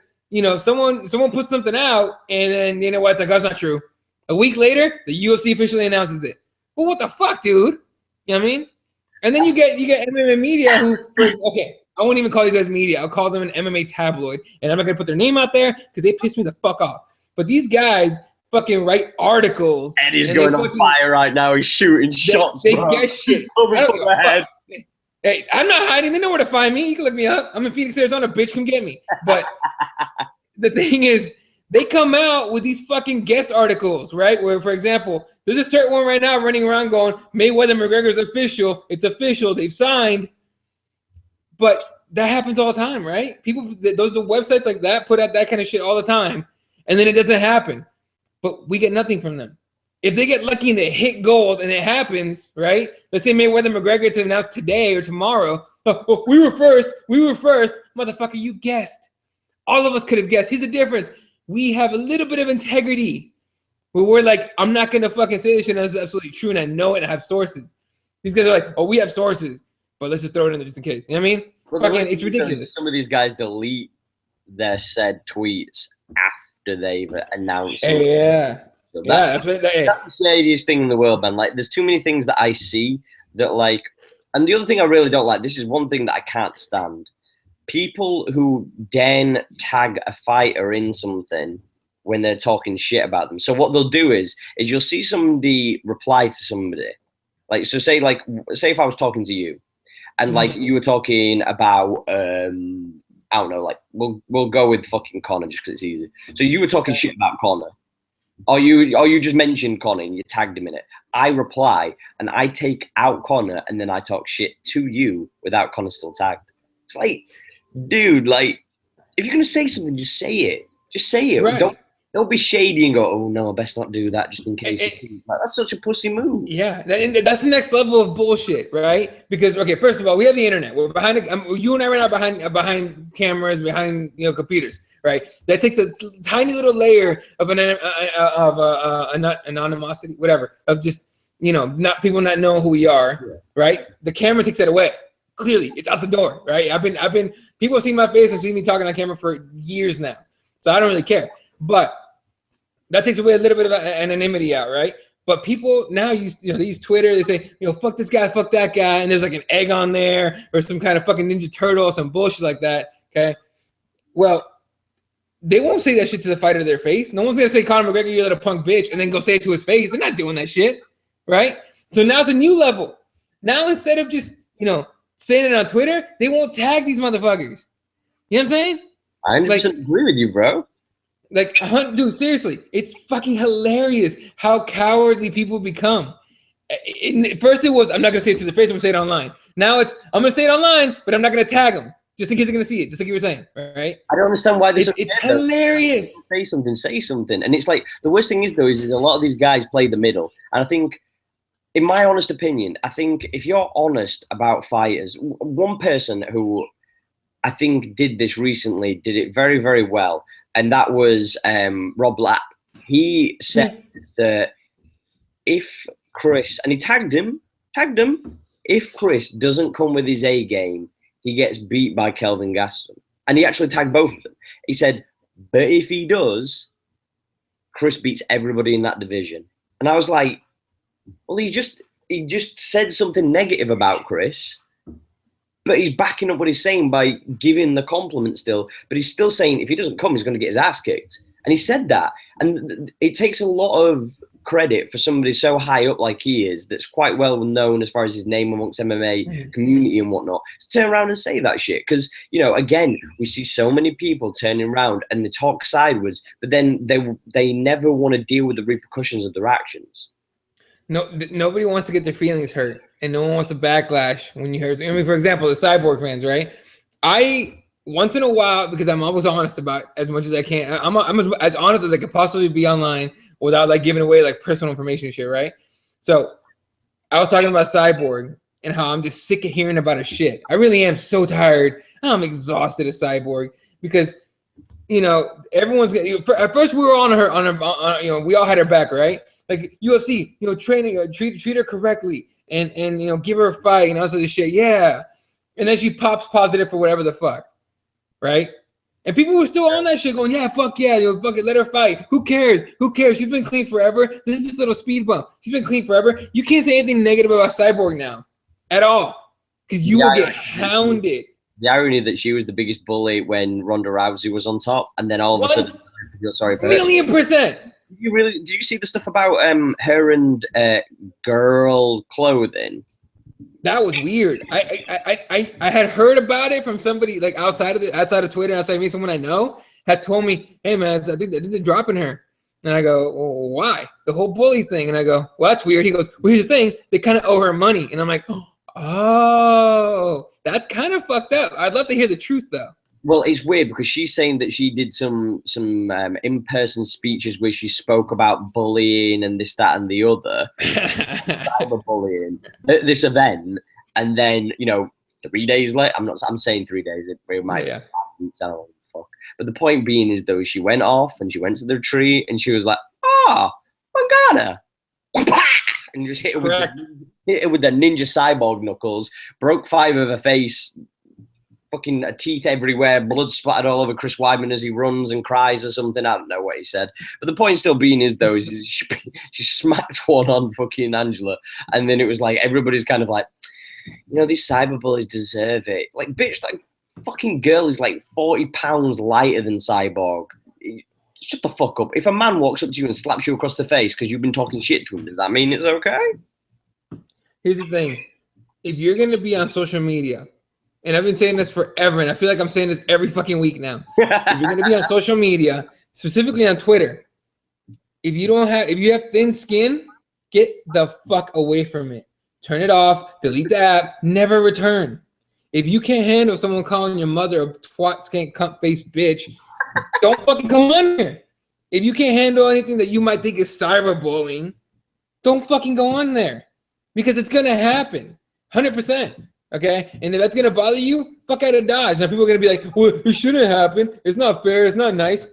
someone puts something out and then, you know what? It's like, that's not true. A week later, the UFC officially announces it. Well, what the fuck, dude? You know what I mean? And then you get MMA media who, okay, I won't even call these guys media. I'll call them an MMA tabloid. And I'm not going to put their name out there because they piss me the fuck off. But these guys fucking write articles.
And he's going on fire right now. He's shooting shots.
They get shit. Hey, I'm not hiding. They know where to find me. You can look me up. I'm in Phoenix, Arizona. Bitch, come get me. But the thing is, they come out with these fucking guest articles, right? Where, for example, there's a certain one right now running around going, Mayweather McGregor's official. It's official. They've signed. But that happens all the time, right? The websites like that put out that kind of shit all the time. And then it doesn't happen. But we get nothing from them. If they get lucky and they hit gold and it happens, right? Let's say Mayweather McGregor gets announced today or tomorrow. Oh, we were first. Motherfucker, you guessed. All of us could have guessed. Here's the difference. We have a little bit of integrity where we're like, I'm not going to fucking say this shit and it's absolutely true and I know it and I have sources. These guys are like, oh, we have sources, but let's just throw it in there just in case. You know what I mean?
Well,
it's ridiculous.
Some of these guys delete their said tweets after they've announced
it. Yeah.
So that's the shadiest thing in the world, man. Like, there's too many things that I see that, like, and the other thing I really don't like, this is one thing that I can't stand. People who then tag a fighter in something when they're talking shit about them. So what they'll do is you'll see somebody reply to somebody. Like, so say if I was talking to you and like you were talking about, I don't know, like we'll go with fucking Conor just because it's easy. So you were talking shit about Conor. Or you just mentioned Conor and you tagged him in it. I reply and I take out Conor and then I talk shit to you without Conor still tagged. It's like, dude, like, if you're gonna say something, just say it. Just say it.
Right.
Don't be shady and go, oh no, I best not do that just in case. Like, that's such a pussy move.
Yeah, that's the next level of bullshit, right? Because first of all, we have the internet. We're behind. You and I right now behind cameras, behind computers, right? That takes a tiny little layer of anonymity, whatever, of just not people not knowing who we are, right? The camera takes that away. Clearly, it's out the door, right? I've been people have seen my face and seen me talking on camera for years now, so I don't really care. But that takes away a little bit of anonymity out, right? But people now they use Twitter. They say, fuck this guy, fuck that guy, and there's like an egg on there or some kind of fucking Ninja Turtle or some bullshit like that. Okay, well, they won't say that shit to the fighter to their face. No one's gonna say Conor McGregor, you little punk bitch, and then go say it to his face. They're not doing that shit, right? So now it's a new level. Now instead of just saying it on Twitter, they won't tag these motherfuckers. You know what I'm saying?
I 100% agree with you, bro.
Like, dude, seriously, it's fucking hilarious how cowardly people become. First it was, I'm not going to say it to the face, I'm going to say it online. Now it's, I'm going to say it online, but I'm not going to tag them, just in case they're going to see it, just like you were saying, right?
I don't understand why this
It's hilarious.
Say something. And it's like, the worst thing is, though, is a lot of these guys play the middle. And I think, in my honest opinion, I think if you're honest about fighters, one person who I think did this recently, did it very, very well, and that was Rob Lapp. He said that if Chris, and he tagged him, if Chris doesn't come with his A game, he gets beat by Kelvin Gaston. And he actually tagged both of them. He said, but if he does, Chris beats everybody in that division. And I was like, well, he just said something negative about Chris. But he's backing up what he's saying by giving the compliment still. But he's still saying if he doesn't come, he's going to get his ass kicked. And he said that. And it takes a lot of credit for somebody so high up like he is, that's quite well known as far as his name amongst MMA community and whatnot, to turn around and say that shit. Because, you know, again, we see so many people turning around and they talk sideways, but then they never want to deal with the repercussions of their actions.
No, nobody wants to get their feelings hurt, and no one wants to backlash when you hear. I mean, for example, the Cyborg fans, right? I once in a while, because I'm always honest about as much as I can. I'm as honest as I could possibly be online without like giving away like personal information and shit, right? So I was talking about Cyborg and how I'm just sick of hearing about his shit. I really am so tired. I'm exhausted of Cyborg because, you know, everyone's at first we were on her, you know, we all had her back, right? Like UFC, you know, training her, treat her correctly and you know, give her a fight and all this shit. Yeah. And then she pops positive for whatever the fuck. Right? And people were still on that shit going, yeah, fuck yeah, you know, fuck it, let her fight. Who cares? Who cares? She's been clean forever. This is just a little speed bump. She's been clean forever. You can't say anything negative about Cyborg now at all because you will get hounded.
The irony that she was the biggest bully when Ronda Rousey was on top, and then all of a sudden, I feel sorry for her.
$1,000,000%.
Do you see the stuff about her and girl clothing?
That was weird. I had heard about it from somebody like outside of Twitter, outside of me, someone I know had told me, hey man, I think they're dropping her. And I go, well, why? The whole bully thing. And I go, well, that's weird. He goes, well, here's the thing, they kind of owe her money. And I'm like, oh, that's kind of fucked up. I'd love to hear the truth though.
Well, it's weird because she's saying that she did some in-person speeches where she spoke about bullying and this, that, and the other, cyberbullying at this event, and then 3 days later, I'm saying 3 days, it might, I don't know, fuck. But the point being is though, she went off and she went to the retreat and she was like, Morgana, and just hit her with the ninja cyborg knuckles, broke 5 of her face. Fucking teeth everywhere, blood splattered all over Chris Weidman as he runs and cries or something. I don't know what he said. But the point still being is, though, is she smacked one on fucking Angela. And then it was like, everybody's kind of like, these cyberbullies deserve it. Like, bitch, like, fucking girl is like 40 pounds lighter than Cyborg. Shut the fuck up. If a man walks up to you and slaps you across the face because you've been talking shit to him, does that mean it's okay?
Here's the thing. If you're going to be on social media, and I've been saying this forever, and I feel like I'm saying this every fucking week now. If you're gonna be on social media, specifically on Twitter, if you have thin skin, get the fuck away from it. Turn it off, delete the app, never return. If you can't handle someone calling your mother a twat, skank, cunt face bitch, don't fucking come on here. If you can't handle anything that you might think is cyberbullying, don't fucking go on there. Because it's gonna happen. 100%. Okay, and if that's gonna bother you, fuck out of Dodge. Now people are gonna be like, "Well, it shouldn't happen. It's not fair. It's not nice."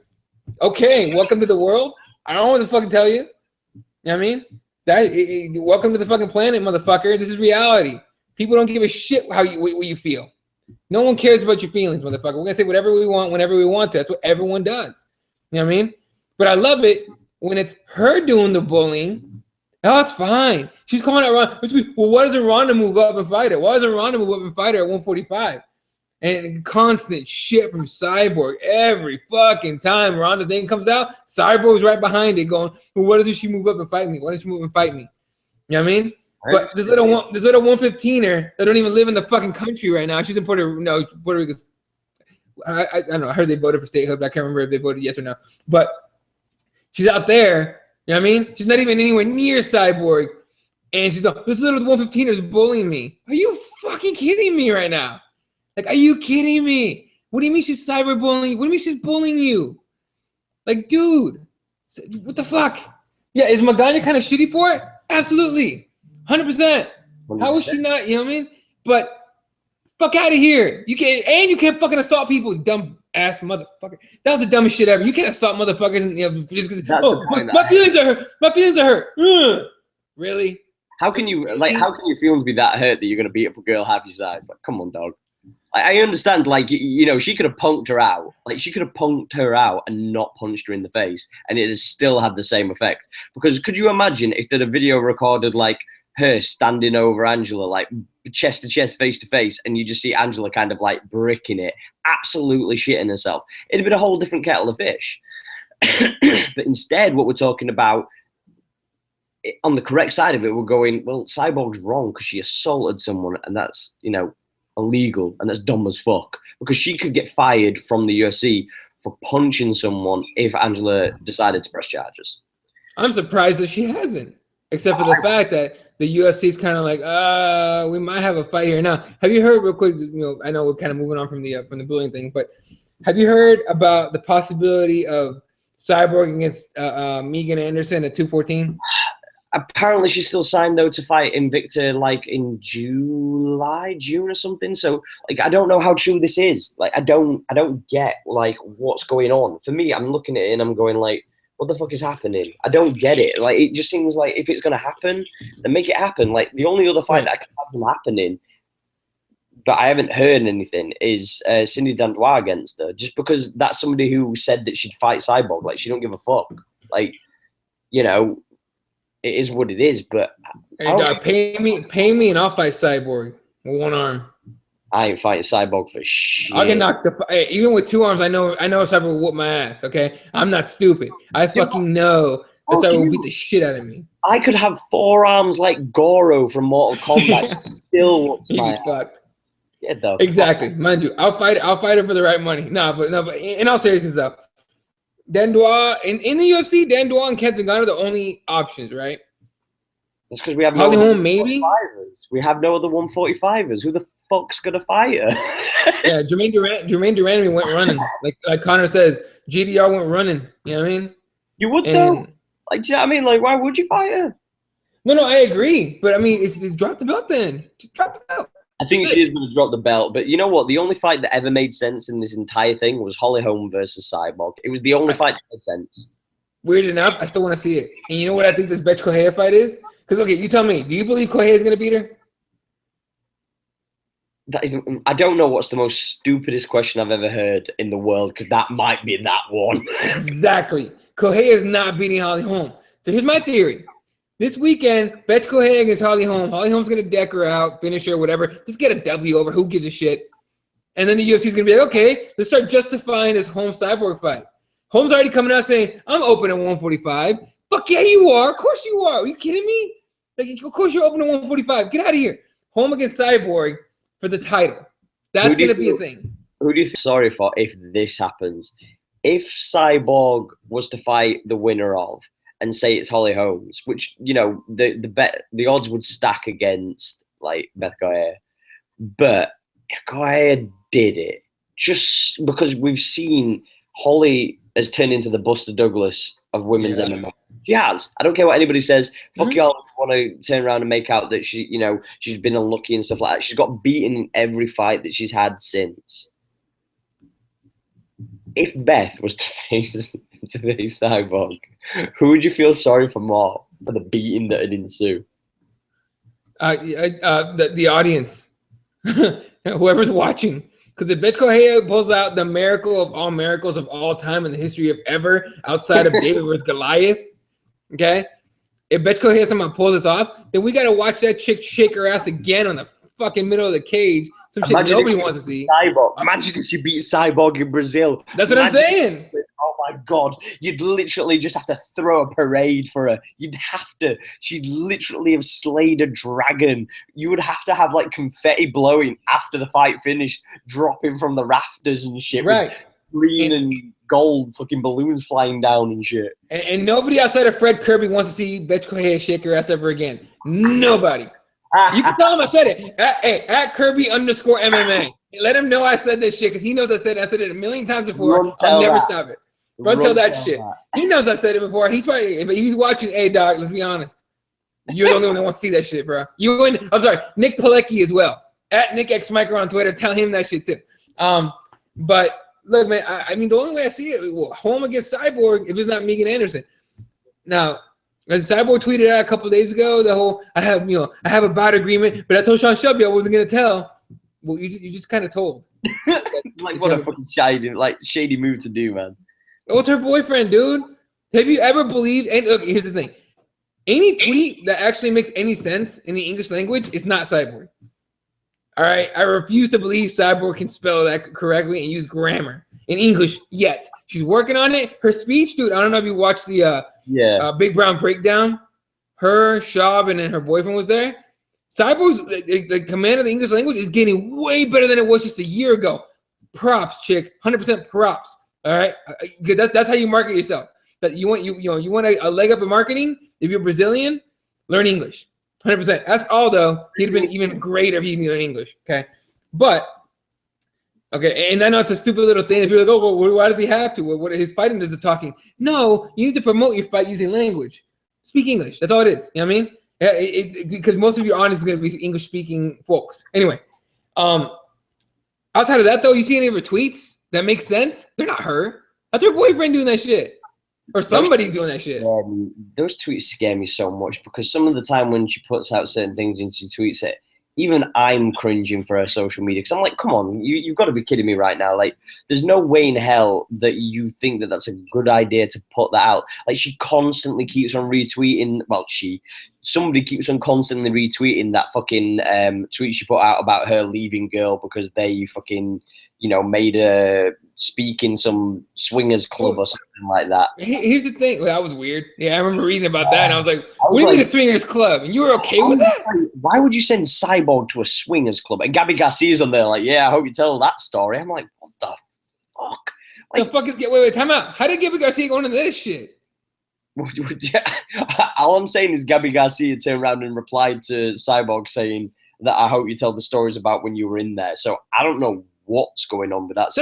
Okay, welcome to the world. I don't know what to fucking tell you. You know what I mean? Welcome to the fucking planet, motherfucker. This is reality. People don't give a shit what you feel. No one cares about your feelings, motherfucker. We're gonna say whatever we want whenever we want to. That's what everyone does. You know what I mean? But I love it when it's her doing the bullying. No, it's fine. She's calling out Ronda. Well, why doesn't Ronda move up and fight her? Why doesn't Ronda move up and fight her at 145? And constant shit from Cyborg every fucking time Ronda thing comes out. Cyborg's right behind it, going, "Well, why doesn't she move up and fight me? Why doesn't she move and fight me?" You know what I mean? But this little 115er that don't even live in the fucking country right now. She's in Puerto Rico. I don't know. I heard they voted for statehood, but I can't remember if they voted yes or no. But she's out there. You know what I mean? She's not even anywhere near Cyborg. And she's like, this little 115er is bullying me. Are you fucking kidding me right now? Like, are you kidding me? What do you mean she's cyberbullying? What do you mean she's bullying you? Like, dude, what the fuck? Yeah, is Magana kind of shitty for it? Absolutely. 100%. How is she not? You know what I mean? But fuck out of here. You can't fucking assault people, dumb ass motherfucker. That was the dumbest shit ever. You can't assault motherfuckers and just because my feelings are hurt. My feelings are hurt. Really?
How can your feelings be that hurt that you're gonna beat up a girl half your size? Like, come on, dog. I understand, like, she could have punked her out. Like, she could have punked her out and not punched her in the face, and it has still had the same effect. Because could you imagine if they'd a video recorded like her standing over Angela, like chest to chest, face to face, and you just see Angela kind of like bricking it, absolutely shitting herself. It'd have been a whole different kettle of fish. But instead, what we're talking about, on the correct side of it, we're going, well, Cyborg's wrong because she assaulted someone, and that's, you know, illegal, and that's dumb as fuck, because she could get fired from the UFC for punching someone if Angela decided to press charges.
I'm surprised that she hasn't, except for the fact that the UFC is kind of like, we might have a fight here. Now, have you heard real quick? You know, I know we're kind of moving on from the bullying thing, but have you heard about the possibility of Cyborg against Megan Anderson at 214?
Apparently, she's still signed though to fight Invicta like in June or something. So, like, I don't know how true this is. Like, I don't get like what's going on. For me, I'm looking at it and I'm going like, what the fuck is happening? I don't get it. Like, it just seems like if it's gonna happen, then make it happen. Like, the only other fight that I can imagine happening, but I haven't heard anything, is Cindy Dandois against her. Just because that's somebody who said that she'd fight Cyborg. Like, she don't give a fuck. Like, you know. It is what it is, but
hey, dog, pay me, and I'll fight Cyborg with one arm.
I ain't fighting Cyborg for shit.
I can knock even with two arms. I know Cyborg will whoop my ass. Okay, I'm not stupid. I fucking know that Cyborg will beat the shit out of me.
I could have 4 arms like Goro from Mortal Kombat. Still whoops my ass. Yeah, though.
Exactly, mind you, I'll fight her for the right money. But in all seriousness, though. Dandois in the UFC, Dandois and Ken Zingano are the only options, right?
That's because we have
Holly Holm, maybe.
We have no other 145ers. Who the fuck's gonna fight her?
Yeah, Jermaine Durand went running. Like Connor says, GDR went running. You know what I mean?
You would though. Like, do you know what I mean? Like, why would you fight her?
No, I agree. But I mean, it's drop the belt then. Just drop the belt.
I think she is going to drop the belt, but you know what? The only fight that ever made sense in this entire thing was Holly Holm versus Cyborg. It was the only fight that made sense.
Weird enough, I still want to see it. And you know what I think this Bethe Correia fight is? Because, okay, you tell me, do you believe Correia is going to beat her?
I don't know what's the most stupidest question I've ever heard in the world, because that might be that one.
Exactly. Correia is not beating Holly Holm. So here's my theory. This weekend, Bethe Correia against Holly Holm. Holly Holm's going to deck her out, finish her, whatever. Just get a W over. Who gives a shit? And then the UFC's going to be like, okay, let's start justifying this Holm-Cyborg fight. Holm's already coming out saying, I'm open at 145. Fuck yeah, you are. Of course you are. Are you kidding me? Like, of course you're open at 145. Get out of here. Holm against Cyborg for the title. That's going to be a thing.
Who do you feel sorry for if this happens? If Cyborg was to fight the winner of, and say it's Holly Holmes, which, you know, the odds would stack against like Bethe Correia, but if Correia did it, just because we've seen Holly has turned into the Buster Douglas of women's MMA. She has. I don't care what anybody says. Fuck y'all want to turn around and make out that she, you know, she's been unlucky and stuff like that. She's got beaten in every fight that she's had since. If Beth was to face Cyborg, who would you feel sorry for more for the beating that would ensue?
The audience, whoever's watching, because if Bethe Correia pulls out the miracle of all miracles of all time in the history of ever, outside of David versus Goliath, okay? If Bethe Correia somehow pulls this off, then we got to watch that chick shake her ass again on the fucking middle of the cage. Some shit nobody wants to see.
Cyborg. Imagine if she beat Cyborg in Brazil.
That's what I'm saying.
Oh my God. You'd literally just have to throw a parade for her. You'd have to. She'd literally have slayed a dragon. You would have to have like confetti blowing after the fight finished, dropping from the rafters and shit.
Right.
Green and gold fucking balloons flying down and shit.
And nobody outside of Fred Kirby wants to see Bethe Correia shake her ass ever again. Nobody. You can tell him I said it. At Kirby_MMA. Let him know I said this shit because he knows I said it a million times before. I'll never stop it. Run tell that shit. He knows I said it before. He's probably, if he's watching, hey, dog, let's be honest. You're the only one that wants to see that shit, bro. You and, I'm sorry, Nick Pilecki as well. At Nick X Micro on Twitter, tell him that shit too. But look, man, I mean, the only way I see it, well, Holm against Cyborg, if it's not Megan Anderson. Now, as Cyborg tweeted out a couple of days ago, the whole I have a bout agreement, but I told Sean Shelby I wasn't gonna tell. Well, you just kind of told.
Like what a fucking shady move to do, man.
What's her boyfriend, dude? Have you ever believed? And look, here's the thing: Any tweet that actually makes any sense in the English language is not Cyborg. All right, I refuse to believe Cyborg can spell that correctly and use grammar in English yet. She's working on it. Her speech, dude. I don't know if you watched the Big Brown Breakdown. Her, Shab, and then her boyfriend was there. Cyborg's the command of the English language is getting way better than it was just a year ago. Props, chick. 100% props. All right, because that's how you market yourself. That you want you want a leg up in marketing. If you're Brazilian, learn English. 100%. Ask Aldo. He'd have been even greater if he'd learned English. Okay, but okay, and I know it's a stupid little thing. If you're like, oh, well, why does he have to? What his fighting is the talking? No, you need to promote your fight using language. Speak English. That's all it is. You know what I mean? Because most of your audience is going to be English speaking folks. Anyway, outside of that though, you see any of her tweets that make sense? They're not her. That's her boyfriend doing that shit. Or somebody's doing that shit.
Those tweets scare me so much because some of the time when she puts out certain things and she tweets it, even I'm cringing for her social media because I'm like, come on, you've got to be kidding me right now. Like, there's no way in hell that you think that that's a good idea to put that out. Like, she constantly keeps on retweeting. Well, somebody keeps on constantly retweeting that fucking tweet she put out about her leaving Girl because they fucking, made her speak in some swingers club or something like that.
Here's the thing. Well, that was weird. Yeah, I remember reading about that, and I was like, what do you mean a swingers club? And you were okay with that?
Why would you send Cyborg to a swingers club? And Gabby Garcia's on there like, yeah, I hope you tell that story. I'm like, what the fuck?
Like, the fuck is wait, time out. How did Gabby Garcia go into this shit?
All I'm saying is Gabby Garcia turned around and replied to Cyborg saying that I hope you tell the stories about when you were in there. So I don't know what's going on with that.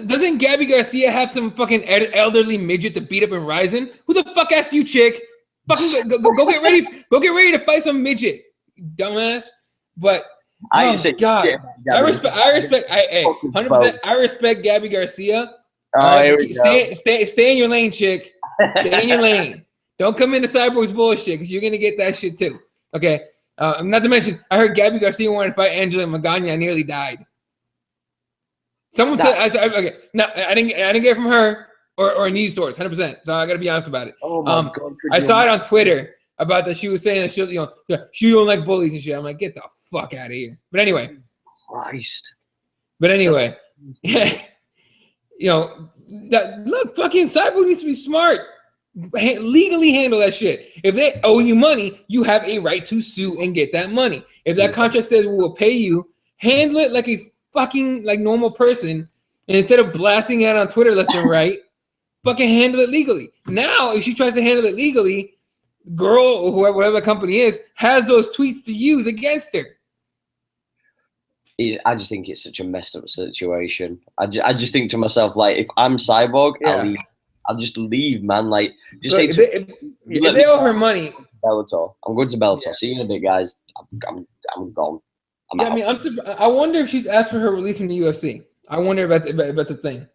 Doesn't Gabby Garcia have some fucking elderly midget to beat up in Ryzen? Who the fuck asked you, chick? Fucking go get ready. Go get ready to fight some midget, you dumbass. But I respect 100%. I respect Gabby Garcia. Stay in your lane, chick. Stay in your lane. Don't come into Cyborg's bullshit because you're gonna get that shit too. Okay. Not to mention, I heard Gabby Garcia wanted to fight Angela Magana. I nearly died. Someone said, okay. No, I didn't get it from her or a news source, 100%. So I got to be honest about it.
Oh my God,
I saw it on Twitter about that she was saying that she don't like bullies and shit. I'm like, get the fuck out of here. But anyway,
Christ.
But anyway, look, fucking Cyborg needs to be smart. Legally handle that shit. If they owe you money, you have a right to sue and get that money. If that contract says we will pay you, handle it like a fucking like normal person, and instead of blasting it on Twitter left and right, fucking handle it legally. Now, if she tries to handle it legally, girl or whoever, whatever the company is, has those tweets to use against her.
I just think it's such a messed up situation. I just think to myself, like, if I'm Cyborg, I'll just leave, man. Like, just
look,
say
if they owe her money.
Bellator. I'm going to Bellator. See you in a bit, guys. I'm gone.
I wonder if she's asked for her release from the UFC. I wonder if that's a thing.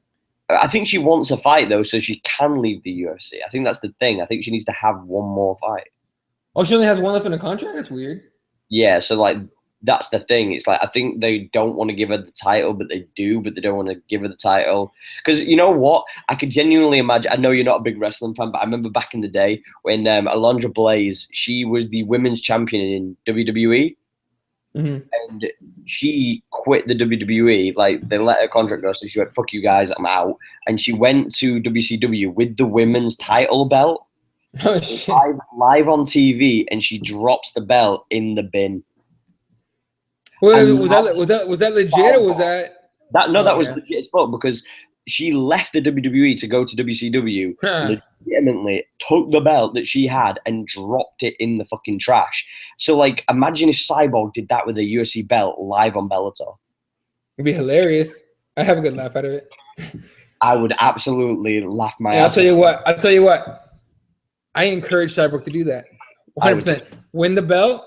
I think she wants a fight though, so she can leave the UFC. I think that's the thing. I think she needs to have one more fight.
Oh, she only has one left in the contract? That's weird.
Yeah, so like that's the thing. It's like I think they don't want to give her the title, but they do, but they don't want to give her the title. Because you know what? I could genuinely imagine, I know you're not a big wrestling fan, but I remember back in the day when Alundra Blaze, she was the women's champion in WWE. Mm-hmm. And she quit the WWE. Like, they let her contract go, so she went, fuck you guys, I'm out. And she went to WCW with the women's title belt.
Oh, shit.
Live on TV, and she drops the belt in the bin.
Wait, was that legit, or was that
that was legit as fuck, because she left the WWE to go to WCW, legitimately took the belt that she had and dropped it in the fucking trash. So, like, imagine if Cyborg did that with a UFC belt live on Bellator.
It'd be hilarious. I'd have a good laugh out of it.
I would absolutely laugh my ass.
I'll tell you what. I encourage Cyborg to do that. 100%. Win the belt,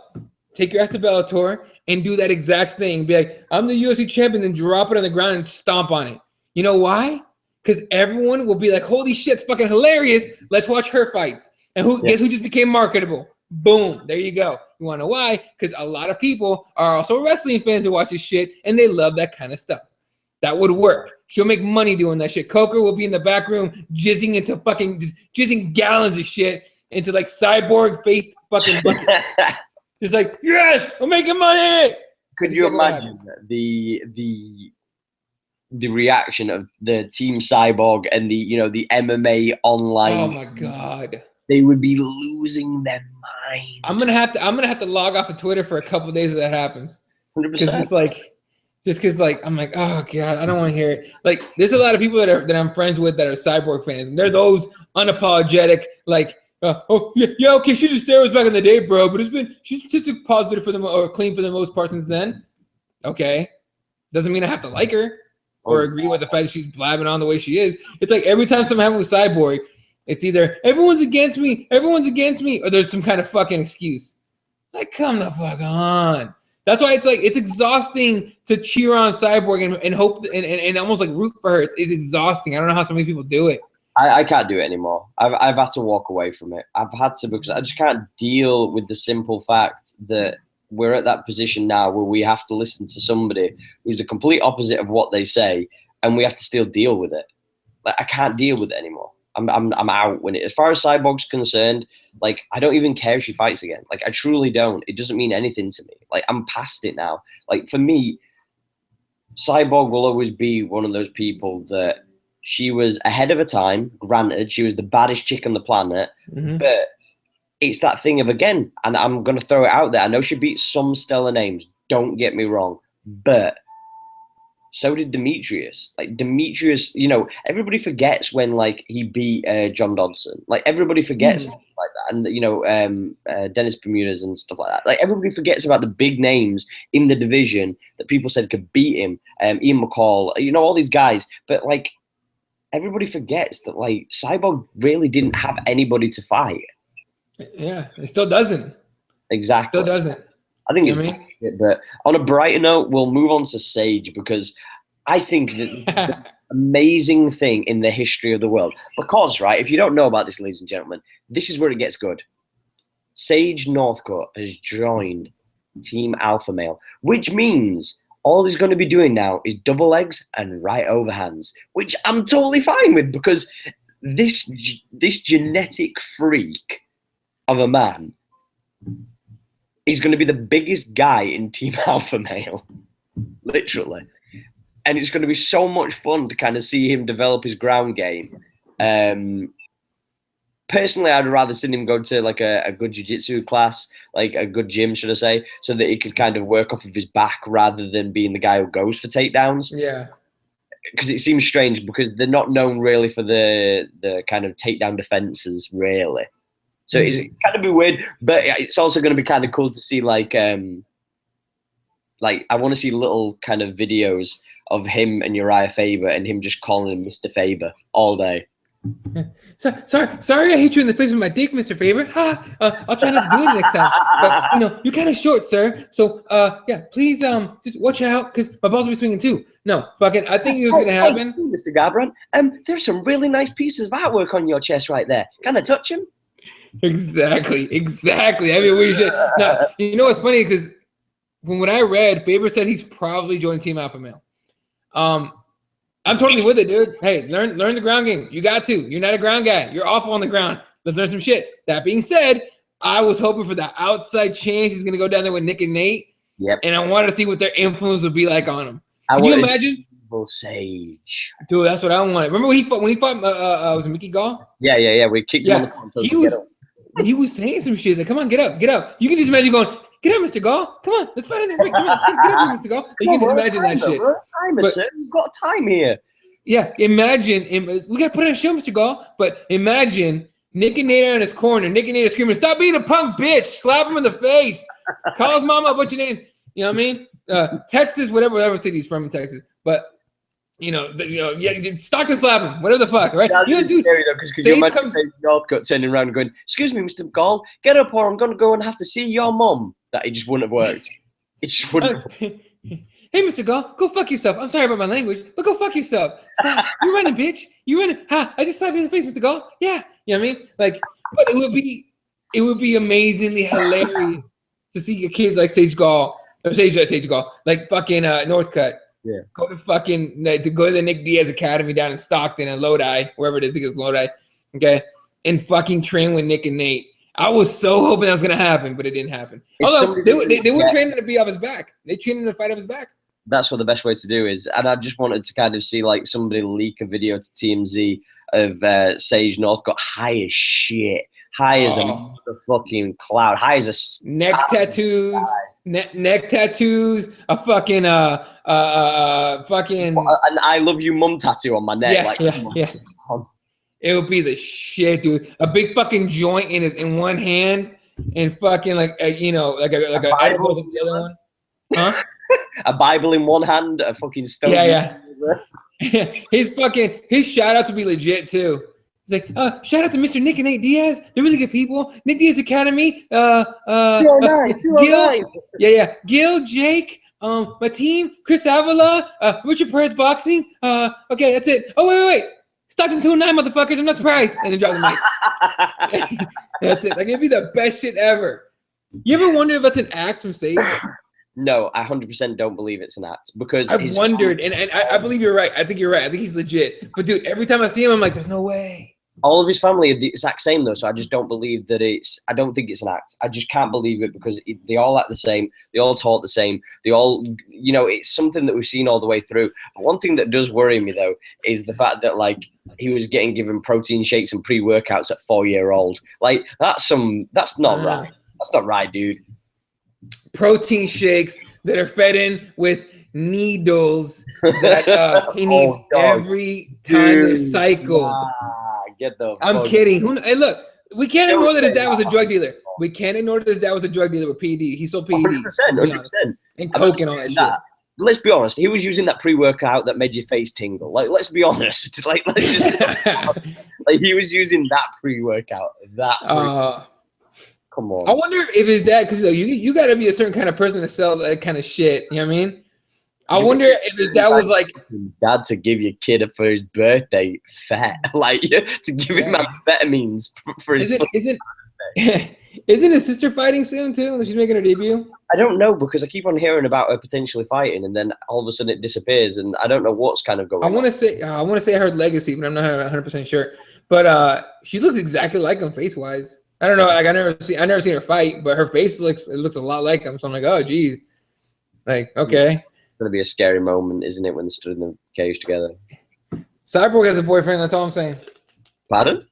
take your ass to Bellator, and do that exact thing. Be like, I'm the UFC champion, then drop it on the ground and stomp on it. You know why? Because everyone will be like, holy shit, it's fucking hilarious. Let's watch her fights. And guess who just became marketable? Boom. There you go. You want to know why? Because a lot of people are also wrestling fans that watch this shit, and they love that kind of stuff. That would work. She'll make money doing that shit. Coker will be in the back room jizzing gallons of shit, into like cyborg faced fucking bucket. Just like, yes, I'm making money.
Could you imagine the reaction of the Team Cyborg and the MMA online?
Oh my god.
They would be losing their mind.
I'm gonna have to log off of Twitter for a couple of days if that happens.
100%.
Because it's like, just because like I'm like, oh god, I don't want to hear it. Like, there's a lot of people that I'm friends with that are Cyborg fans, and they're those unapologetic like, oh yeah, okay, she did steroids back in the day, bro, but she's statistically positive for them or clean for the most part since then. Okay, doesn't mean I have to like her or agree with the fact that she's blabbing on the way she is. It's like every time something happens with Cyborg, it's either everyone's against me, or there's some kind of fucking excuse. Like, come the fuck on. That's why it's like it's exhausting to cheer on Cyborg and hope and almost like root for her. It's exhausting. I don't know how so many people do it.
I can't do it anymore. I've had to walk away from it. I've had to, because I just can't deal with the simple fact that we're at that position now where we have to listen to somebody who's the complete opposite of what they say, and we have to still deal with it. Like, I can't deal with it anymore. I'm out when it. As far as Cyborg's concerned, like, I don't even care if she fights again. Like, I truly don't. It doesn't mean anything to me. Like, I'm past it now. Like, for me, Cyborg will always be one of those people that she was ahead of her time. Granted, she was the baddest chick on the planet, but it's that thing of, again, and I'm going to throw it out there. I know she beat some stellar names. Don't get me wrong, but so did Demetrius. Like, Demetrius, everybody forgets when, like, he beat John Dodson. Like, everybody forgets stuff like that. And, Dennis Bermudez and stuff like that. Like, everybody forgets about the big names in the division that people said could beat him. Ian McCall, all these guys. But, like, everybody forgets that, like, Cyborg really didn't have anybody to fight.
Yeah, it still doesn't.
Exactly.
Still doesn't.
I think it's bullshit, but on a brighter note, we'll move on to Sage, because I think that the amazing thing in the history of the world, because, right, if you don't know about this, ladies and gentlemen, this is where it gets good. Sage Northcutt has joined Team Alpha Male, which means all he's going to be doing now is double legs and right overhands, which I'm totally fine with, because this genetic freak of a man, he's going to be the biggest guy in Team Alpha Male, literally. And it's going to be so much fun to kind of see him develop his ground game. Personally, I'd rather see him go to like a good jiu-jitsu class, like a good gym, should I say, so that he could kind of work off of his back rather than being the guy who goes for takedowns.
Yeah. Because
it seems strange, because they're not known really for the kind of takedown defenses, really. So it's kind of be weird, but it's also going to be kind of cool to see, like I want to see little kind of videos of him and Uriah Faber and him just calling him Mr. Faber all day.
Sorry, I hit you in the face with my dick, Mr. Faber. I'll try not to do it next time. But you're kind of short, sir. So yeah, please just watch out, because my balls will be swinging too. No, fucking, I think it's gonna happen.
Hey, Mr. Garbrandt, there's some really nice pieces of artwork on your chest right there. Can I touch him?
Exactly. I mean, we should. Now, you know what's funny? Because from what I read, Faber said he's probably joining Team Alpha Male. I'm totally with it, dude. Hey, learn the ground game. You got to. You're not a ground guy. You're awful on the ground. Let's learn some shit. That being said, I was hoping for the outside chance he's going to go down there with Nick and Nate.
Yep.
And I wanted to see what their influence would be like on him. Can you imagine?
Sage.
Dude, that's what I wanted. Remember when he fought was it Mickey Gall?
Yeah. We kicked him on the front.
He was saying some shit. Like, come on, get up. You can just imagine going, get up, Mr. Gall. Come on, let's fight in there. Come on, get up, Mr. Gall. You can just imagine that shit.
We're a timer, sir. We've got time here.
Yeah, imagine. We got to put on a show, Mr. Gall. But imagine Nick and Nate are in his corner. Nick and Nate are screaming, stop being a punk bitch. Slap him in the face. Call his mama a bunch of names. You know what I mean? Texas, whatever city he's from in Texas. But, Stockton slap him. Whatever the fuck, right?
That's scary, though, because could you imagine Sage Northcutt turning around and going, excuse me, Mr. Gall, get up or I'm going to go and have to see your mum. That it just wouldn't have worked. It just wouldn't have worked.
Hey, Mr. Gall, go fuck yourself. I'm sorry about my language, but go fuck yourself. Stop. You're running, bitch. You're running. Ha! I just slapped you in the face, Mr. Gall. Yeah. You know what I mean? Like, but it would be amazingly hilarious to see kids like Sage Gall, like fucking Northcutt.
Yeah.
Go to the Nick Diaz Academy down in Stockton and Lodi, wherever it is. I think it's Lodi. Okay. And fucking train with Nick and Nate. I was so hoping that was gonna happen, but it didn't happen. Although they were training to be off his back. They trained to fight off his back.
That's what the best way to do is. And I just wanted to kind of see like somebody leak a video to TMZ of Sage Northcutt high as shit. High as a motherfucking cloud. High as a
neck tattoos. Neck tattoos. A fucking fucking
an I love you mum tattoo on my neck.
Yeah. It would be the shit, dude. A big fucking joint in one hand and fucking like a Bible in the other one. Huh?
A Bible in one hand, a fucking stone.
Yeah. His shout outs would be legit too. He's like, shout out to Mr. Nick and Nate Diaz. They're really good people. Nick Diaz Academy. 209. Yeah. Gil, Jake, my team, Chris Avila, Richard Perez Boxing. Okay, that's it. Oh, wait. Stockton 209, motherfuckers. I'm not surprised. And then drop the mic. That's it. Like, it'd be the best shit ever. You ever wonder if that's an act from Sage?
No, I 100% don't believe it's an act because
I've wondered, and I believe you're right. I think you're right. I think he's legit. But dude, every time I see him, I'm like, there's no way.
All of his family are the exact same though, so I just don't believe that I don't think it's an act. I just can't believe it because they all act the same. They all talk the same. They all, it's something that we've seen all the way through. But one thing that does worry me though is the fact that like he was getting given protein shakes and pre-workouts at 4-year-old. Like that's not right. That's not right, dude.
Protein shakes that are fed in with needles that he needs every time they cycle. I'm kidding. Hey, look, we can't ignore that his dad was a drug dealer. We can't ignore that his dad was a drug dealer with PED. He sold PED.
100%.
And coke and all that shit.
Let's be honest. He was using that pre-workout that made your face tingle. Like, let's be honest. Like, like he was using that pre-workout. Come on.
I wonder if his dad, because you got to be a certain kind of person to sell that kind of shit. You know what I mean? I wonder if his dad was like,
dad to give your kid for his birthday fat, like to give him amphetamines for his.
Isn't his sister fighting soon too? She's making her debut.
I don't know because I keep on hearing about her potentially fighting, and then all of a sudden it disappears, and I don't know what's kind of going on.
I want to say I heard Legacy, but I'm not 100% sure. But she looks exactly like him face wise. I don't know. Like I never seen her fight, but her face looks a lot like him. So I'm like, oh geez, like okay.
It's gonna be a scary moment, isn't it, when they stood in the cage together?
Cyborg has a boyfriend. That's all I'm saying.
Pardon?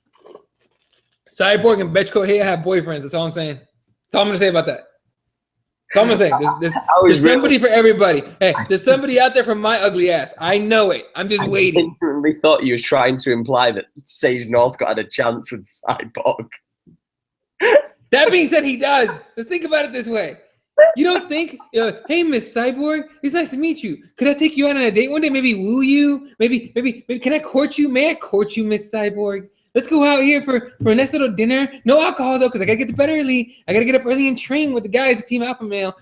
Cyborg and Betchko here have boyfriends. That's all I'm saying. That's all I'm gonna say about that. That's all I'm gonna say. There's somebody for everybody. Hey, there's somebody out there for my ugly ass. I know it. I'm just waiting.
I genuinely thought you was trying to imply that Sage Northcutt had a chance with Cyborg.
That being said, he does. Let's think about it this way. You don't think, hey, Miss Cyborg, it's nice to meet you. Could I take you out on a date one day? Maybe woo you? Maybe can I court you? May I court you, Miss Cyborg? Let's go out here for a nice little dinner. No alcohol, though, because I got to get to bed early. I got to get up early and train with the guys at Team Alpha Male.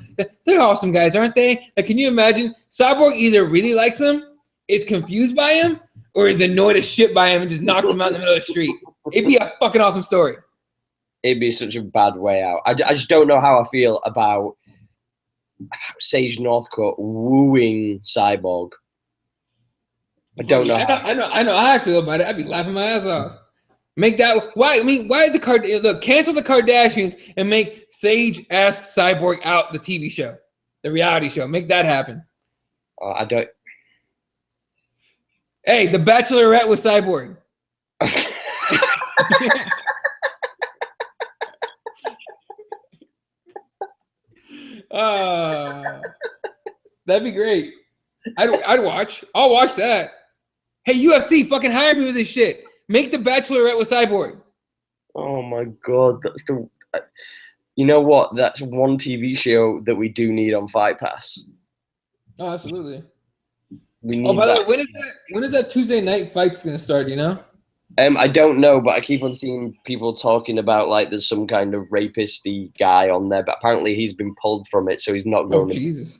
They're awesome guys, aren't they? Like, can you imagine? Cyborg either really likes him, is confused by him, or is annoyed as shit by him and just knocks him out in the middle of the street. It'd be a fucking awesome story.
It'd be such a bad way out. I just don't know how I feel about Sage Northcutt wooing Cyborg. I don't know.
I know how I feel about it. I'd be laughing my ass off. Make that why is the look, cancel the Kardashians and make Sage ask Cyborg out the TV show, the reality show. Make that happen.
I don't.
Hey, The Bachelorette with Cyborg. That'd be great. I'd watch. I'll watch that. Hey, UFC, fucking hire me with this shit. Make The Bachelorette with Cyborg.
Oh my god, that's the. You know what? That's one TV show that we do need on Fight Pass.
Oh, absolutely.
We need.
By the way, when is that Tuesday night fights gonna start? You know?
I don't know, but I keep on seeing people talking about like there's some kind of rapist-y guy on there, but apparently he's been pulled from it, so he's not going.
Oh, Jesus.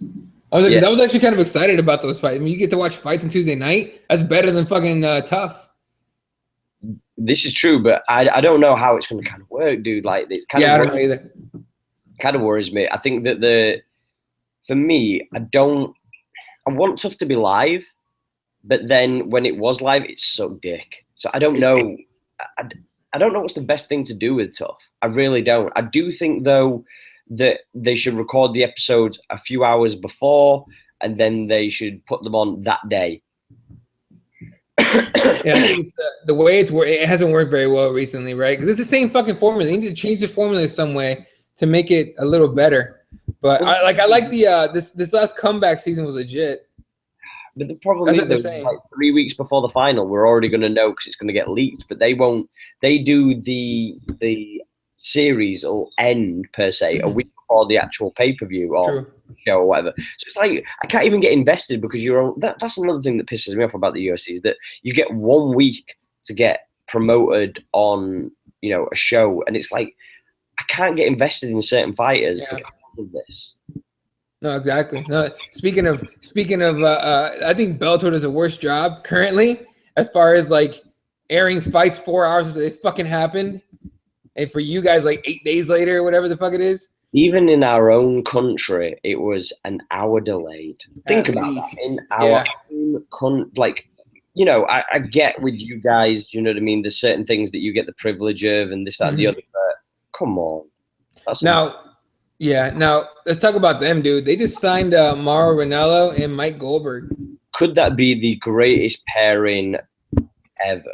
I was actually kind of excited about those fights. I mean, you get to watch fights on Tuesday night. That's better than fucking Tough.
This is true, but I don't know how it's going to kind of work, dude. Like, it's kind of
I don't know either.
Kind of worries me. I think that for me, I want Tough to be live, but then when it was live, it sucked dick. So I don't know. I don't know what's the best thing to do with Tough. I really don't. I do think though that they should record the episodes a few hours before, and then they should put them on that day.
Yeah, I think the way it hasn't worked very well recently, right? Because it's the same fucking formula. They need to change the formula some way to make it a little better. But I like the this last comeback season was legit.
But the problem is that like 3 weeks before the final, we're already going to know because it's going to get leaked. But they won't. They do the series will end per se a week before the actual pay-per-view or show or whatever. So it's like I can't even get invested because that's another thing that pisses me off about the UFC is that you get 1 week to get promoted on a show, and it's like I can't get invested in certain fighters because of this.
No, exactly. No, speaking of, I think Bellator does a worse job currently as far as like airing fights 4 hours after they fucking happened, and for you guys like 8 days later, or whatever the fuck it is.
Even in our own country, it was an hour delayed. Think about that. In our own country, I get with you guys, you know what I mean? There's certain things that you get the privilege of and this, that, and the other, but come on.
Now, let's talk about them, dude. They just signed Mauro Ranallo and Mike Goldberg.
Could that be the greatest pairing ever?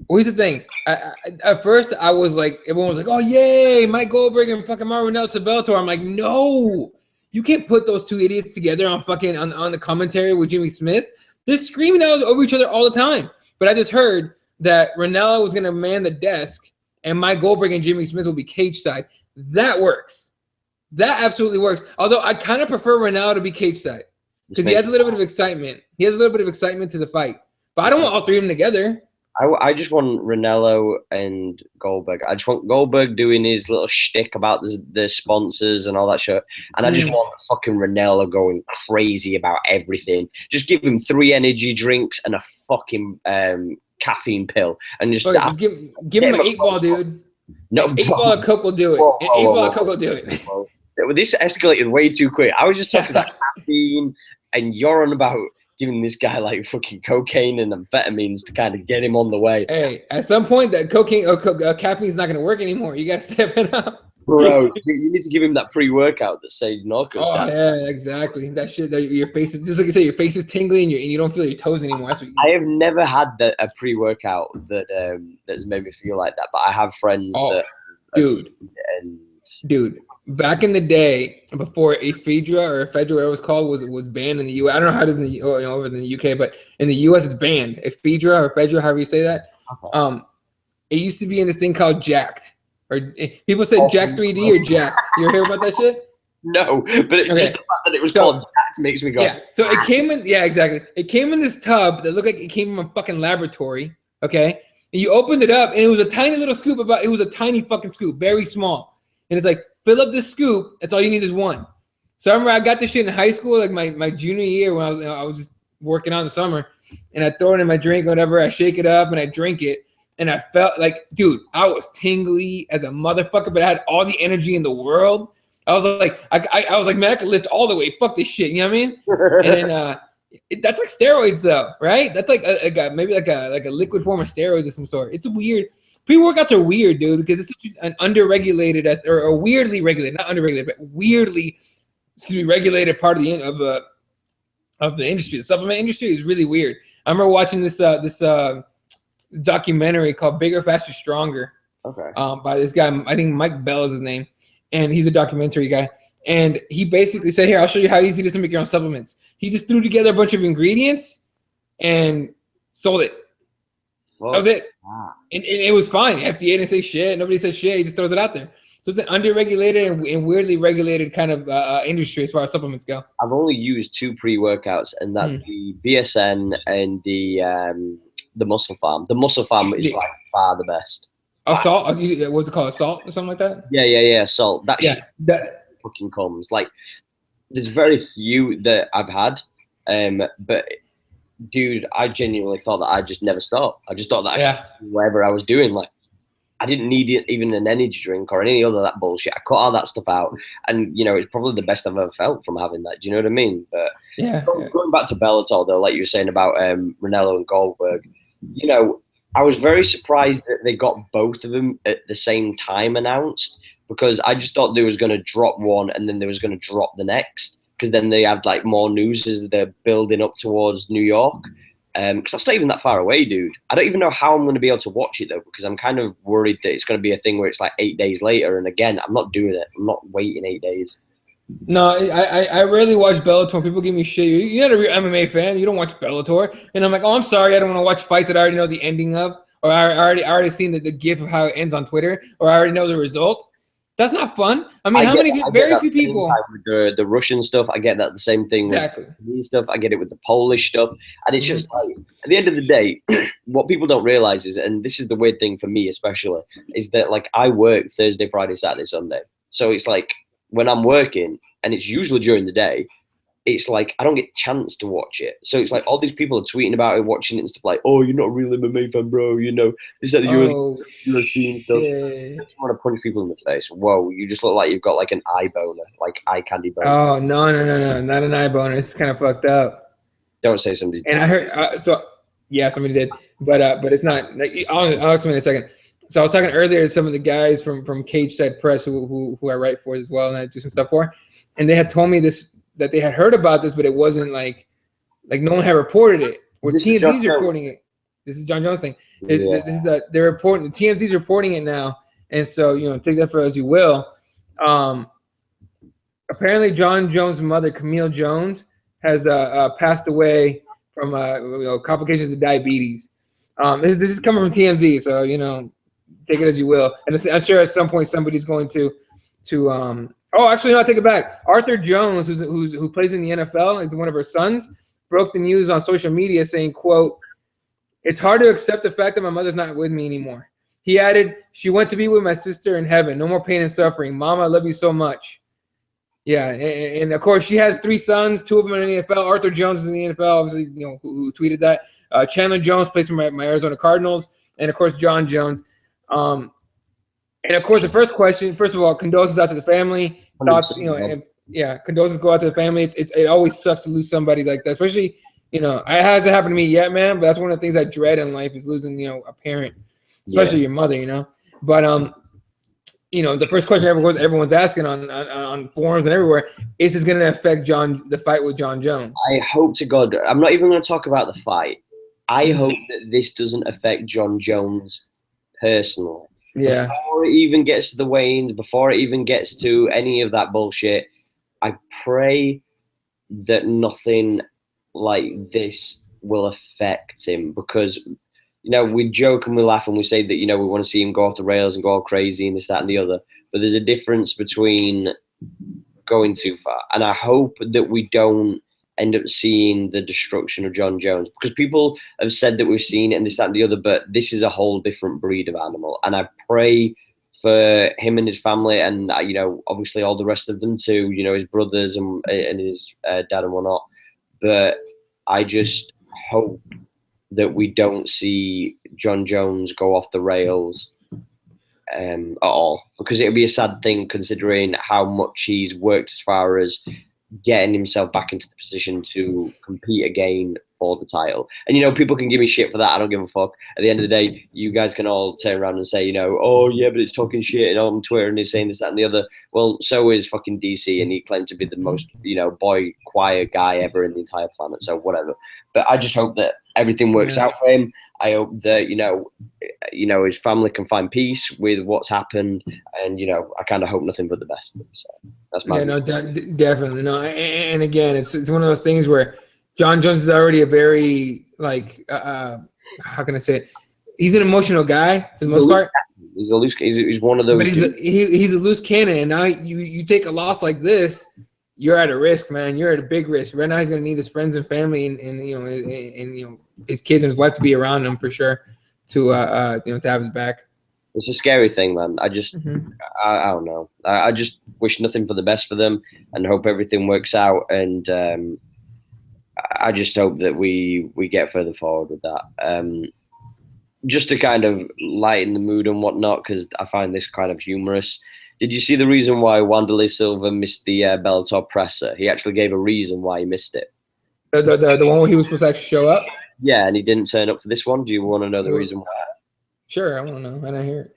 Well, here's the thing. At first, I was like, everyone was like, "Oh, yay, Mike Goldberg and fucking Mauro Ranallo to Bellator." I'm like, no, you can't put those two idiots together on fucking on the commentary with Jimmy Smith. They're screaming out over each other all the time. But I just heard that Ranallo was gonna man the desk, and Mike Goldberg and Jimmy Smith will be cage side. That works. That absolutely works. Although I kind of prefer Ranallo to be cage side because he has a little bit of excitement. He has a little bit of excitement to the fight. But I don't want all three of them together.
I just want Ranallo and Goldberg. I just want Goldberg doing his little shtick about the sponsors and all that shit. And I just want fucking Ranallo going crazy about everything. Just give him 3 energy drinks and a fucking caffeine pill. And just
give him an 8-ball, dude.
No,
8-ball of Coke will do it. 8-ball of Coke will do it.
This escalated way too quick. I was just talking about caffeine, and you're on about giving this guy like fucking cocaine and amphetamines to kind of get him on the way.
Hey, at some point that cocaine or caffeine is not going to work anymore. You got to step it up.
Bro, you need to give him that pre-workout that says Narcos.
Oh, yeah, exactly. That shit, that your face is, just like you say, your face is tingling and you don't feel your toes anymore. That's what
I have never had a pre-workout that's made me feel like that, but I have friends that...
Dude, back in the day, before ephedra or ephedra, whatever it was called, was banned in the U.S. I don't know how it is in the over in the U.K., but in the U.S. it's banned. Ephedra or ephedra, however you say that. Okay. It used to be in this thing called Jacked. Or people said Jack 3D or Jacked. You ever hear about that shit?
No, but just the fact that it was called Jacked makes me go.
Yeah, so it came in. Yeah, exactly. It came in this tub that looked like it came from a fucking laboratory. Okay, and you opened it up, and it was a tiny little scoop. It was a tiny fucking scoop, very small. And it's like, fill up this scoop. That's all you need is one. So I remember I got this shit in high school, like my junior year when I was just working on the summer, and I throw it in my drink or whatever. I shake it up and I drink it. And I felt like, dude, I was tingly as a motherfucker, but I had all the energy in the world. I was like, I was like, man, I could lift all the way. Fuck this shit. You know what I mean? And then that's like steroids, though, right? That's like maybe like a liquid form of steroids of some sort. It's weird. Pre-workouts are weird, dude, because it's such an underregulated or weirdly regulated, not underregulated, but weirdly regulated part of the industry. The supplement industry is really weird. I remember watching this documentary called Bigger, Faster, Stronger.
Okay.
By this guy, I think Mike Bell is his name, and he's a documentary guy. And he basically said, "Here, I'll show you how easy it is to make your own supplements." He just threw together a bunch of ingredients and sold it. That was it. Wow. And it was fine. FDA didn't say shit. Nobody said shit. He just throws it out there. So it's an underregulated and weirdly regulated kind of industry as far as supplements go.
I've only used 2 pre-workouts, and that's the BSN and the Muscle Farm. The Muscle Farm is by far the best.
Assault? What's it called? Assault or something like that?
Yeah. Assault. That shit fucking comes. Like, there's very few that I've had, but dude, I genuinely thought that I'd just never stop. I just thought that whatever I was doing, like, I didn't need even an energy drink or any other of that bullshit. I cut all that stuff out, and it's probably the best I've ever felt from having that. Do you know what I mean? But going back to Bellator, though, like you were saying about Ranallo and Goldberg, I was very surprised that they got both of them at the same time announced, because I just thought they was going to drop one and then they was going to drop the next, because then they had like more news as they're building up towards New York. Because that's not even that far away, dude. I don't even know how I'm going to be able to watch it though, because I'm kind of worried that it's going to be a thing where it's like 8 days later. And again, I'm not doing it. I'm not waiting 8 days.
No, I rarely watch Bellator. People give me shit. You're not a real MMA fan. You don't watch Bellator. And I'm like, oh, I'm sorry. I don't want to watch fights that I already know the ending of, or I already seen the gif of how it ends on Twitter, or I already know the result. That's not fun. I mean, how many people? Very few people.
With the Russian stuff, I get that the same thing
exactly.
With the stuff. I get it with the Polish stuff, and it's just like at the end of the day, what people don't realize is, and this is the weird thing for me especially, is that like I work Thursday, Friday, Saturday, Sunday, so it's like when I'm working, and it's usually during the day, it's like I don't get a chance to watch it. So it's like all these people are tweeting about it, watching it and stuff like, oh, you're not a real MMA fan, bro. You know, this is the UFC and stuff. I just want to punch people in the face. Whoa, you just look like you've got like an eye boner, like eye candy boner.
Oh, no, not an eye boner. It's kind of fucked up.
Don't say somebody's
And I heard, somebody did. But it's not. Like, I'll explain in a second. So I was talking earlier to some of the guys from Cage Side Press who I write for as well, and I do some stuff for. And they had told me that they had heard about this, but it wasn't like no one had reported it. Or TMZ's reporting it. This is John Jones' thing. They're reporting. The TMZ's reporting it now, and so take that for as you will. Apparently, John Jones' mother, Camille Jones, has passed away from complications of diabetes. This is coming from TMZ, so take it as you will. And I'm sure at some point somebody's going to. Oh, actually, no, I take it back. Arthur Jones, who plays in the NFL, is one of her sons, broke the news on social media saying, quote, "It's hard to accept the fact that my mother's not with me anymore." He added, "She went to be with my sister in heaven. No more pain and suffering. Mama, I love you so much." Yeah, and of course, she has 3 sons, 2 of them in the NFL. Arthur Jones is in the NFL, obviously, who tweeted that. Chandler Jones plays for my Arizona Cardinals. And, of course, John Jones. And, of course, the first question, first of all, condolences out to the family. Thoughts, condolences go out to the family. It always sucks to lose somebody like that, especially, it hasn't happened to me yet, man, but that's one of the things I dread in life is losing, a parent, especially your mother, But, the first question everyone's asking on forums and everywhere, is this going to affect the fight with John Jones?
I hope to God, I'm not even going to talk about the fight. I hope that this doesn't affect John Jones personally.
Yeah.
Before it even gets to the weigh-ins, before it even gets to any of that bullshit, I pray that nothing like this will affect him, because we joke and we laugh and we say that we want to see him go off the rails and go all crazy and this, that, and the other. But there's a difference between going too far, and I hope that we don't end up seeing the destruction of John Jones, because people have said that we've seen it and this, that, and the other, but this is a whole different breed of animal. And I pray for him and his family, and obviously all the rest of them too, his brothers and his dad and whatnot. But I just hope that we don't see John Jones go off the rails at all, because it would be a sad thing considering how much he's worked as far as getting himself back into the position to compete again for the title. And people can give me shit for that. I don't give a fuck. At the end of the day, you guys can all turn around and say, oh yeah, but it's talking shit on Twitter and he's saying this, that, and the other. Well, so is fucking DC, and he claimed to be the most boy choir guy ever in the entire planet. So whatever. But I just hope that everything works out for him. I hope that his family can find peace with what's happened, and I kind of hope nothing but the best for him. So that's my
definitely no. And again, it's one of those things where John Jones is already a very how can I say it? He's an emotional guy for the most part.
He's a loose. He's one of those.
But he's a loose cannon, and now you take a loss like this, you're at a risk, man. You're at a big risk. Right now, he's going to need his friends and family, and his kids and his wife to be around him for sure, to to have his back.
It's a scary thing, man. I just, I don't know. I just wish nothing for the best for them, and hope everything works out. And I just hope that we get further forward with that. Just to kind of lighten the mood and whatnot, because I find this kind of humorous. Did you see the reason why Wanderlei Silva missed the Bellator presser? He actually gave a reason why he missed it.
The one where he was supposed to actually show up?
Yeah, and he didn't turn up for this one. Do you want to know the reason why?
Sure, I want to know. I don't hear it.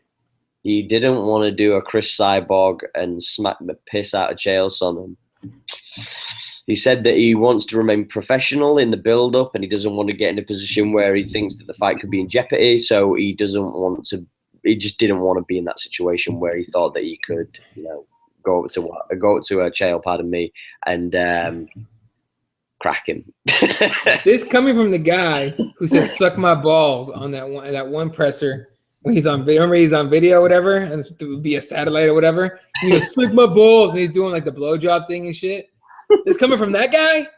He didn't want to do a Chris Cyborg and smack the piss out of Chael Sonnen. He said that he wants to remain professional in the build-up, and he doesn't want to get in a position where he thinks that the fight could be in jeopardy. So he doesn't want to. He just didn't want to be in that situation where he thought that he could, go up to a Chael, pardon me, and crack him.
This coming from the guy who said "suck my balls" on that one presser when he's on video. Remember, he's on video, or whatever, and it would be a satellite or whatever. He goes, "Suck my balls," and he's doing like the blowjob thing and shit. It's coming from that guy.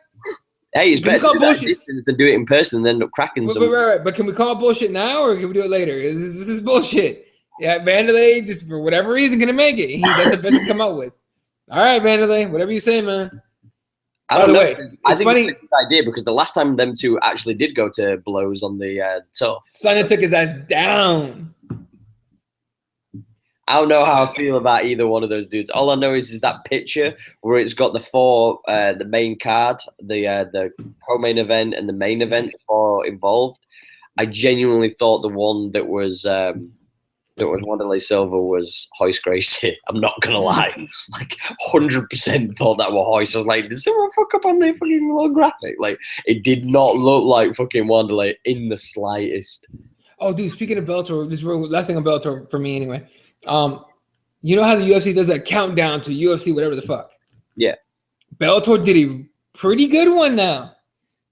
Hey, it's better to do that distance than do it in person and then end up cracking someone.
Right. But can we call it bullshit now, or can we do it later? This is bullshit. Yeah, Vanderlei, just for whatever reason, gonna make it. That's the best to come up with. All right, Vanderlei, whatever you say, man.
I don't know. I think it's a good idea because the last time them two actually did go to blows on the tough,
Sonnen took his ass down.
I don't know how I feel about either one of those dudes. All I know is that picture where it's got the main card, the co-main event and the main event all involved. I genuinely thought the one that was Wanderlei Silva was Royce Gracie. I'm not gonna lie, like 100% thought that was Royce. I was like, did someone fuck up on the fucking little graphic? Like, it did not look like fucking Wanderlei in the slightest.
Oh, dude, speaking of Bellator, this is last thing on Bellator for me anyway. You know how the UFC does that countdown to UFC whatever the fuck?
Yeah.
Bellator did a pretty good one now.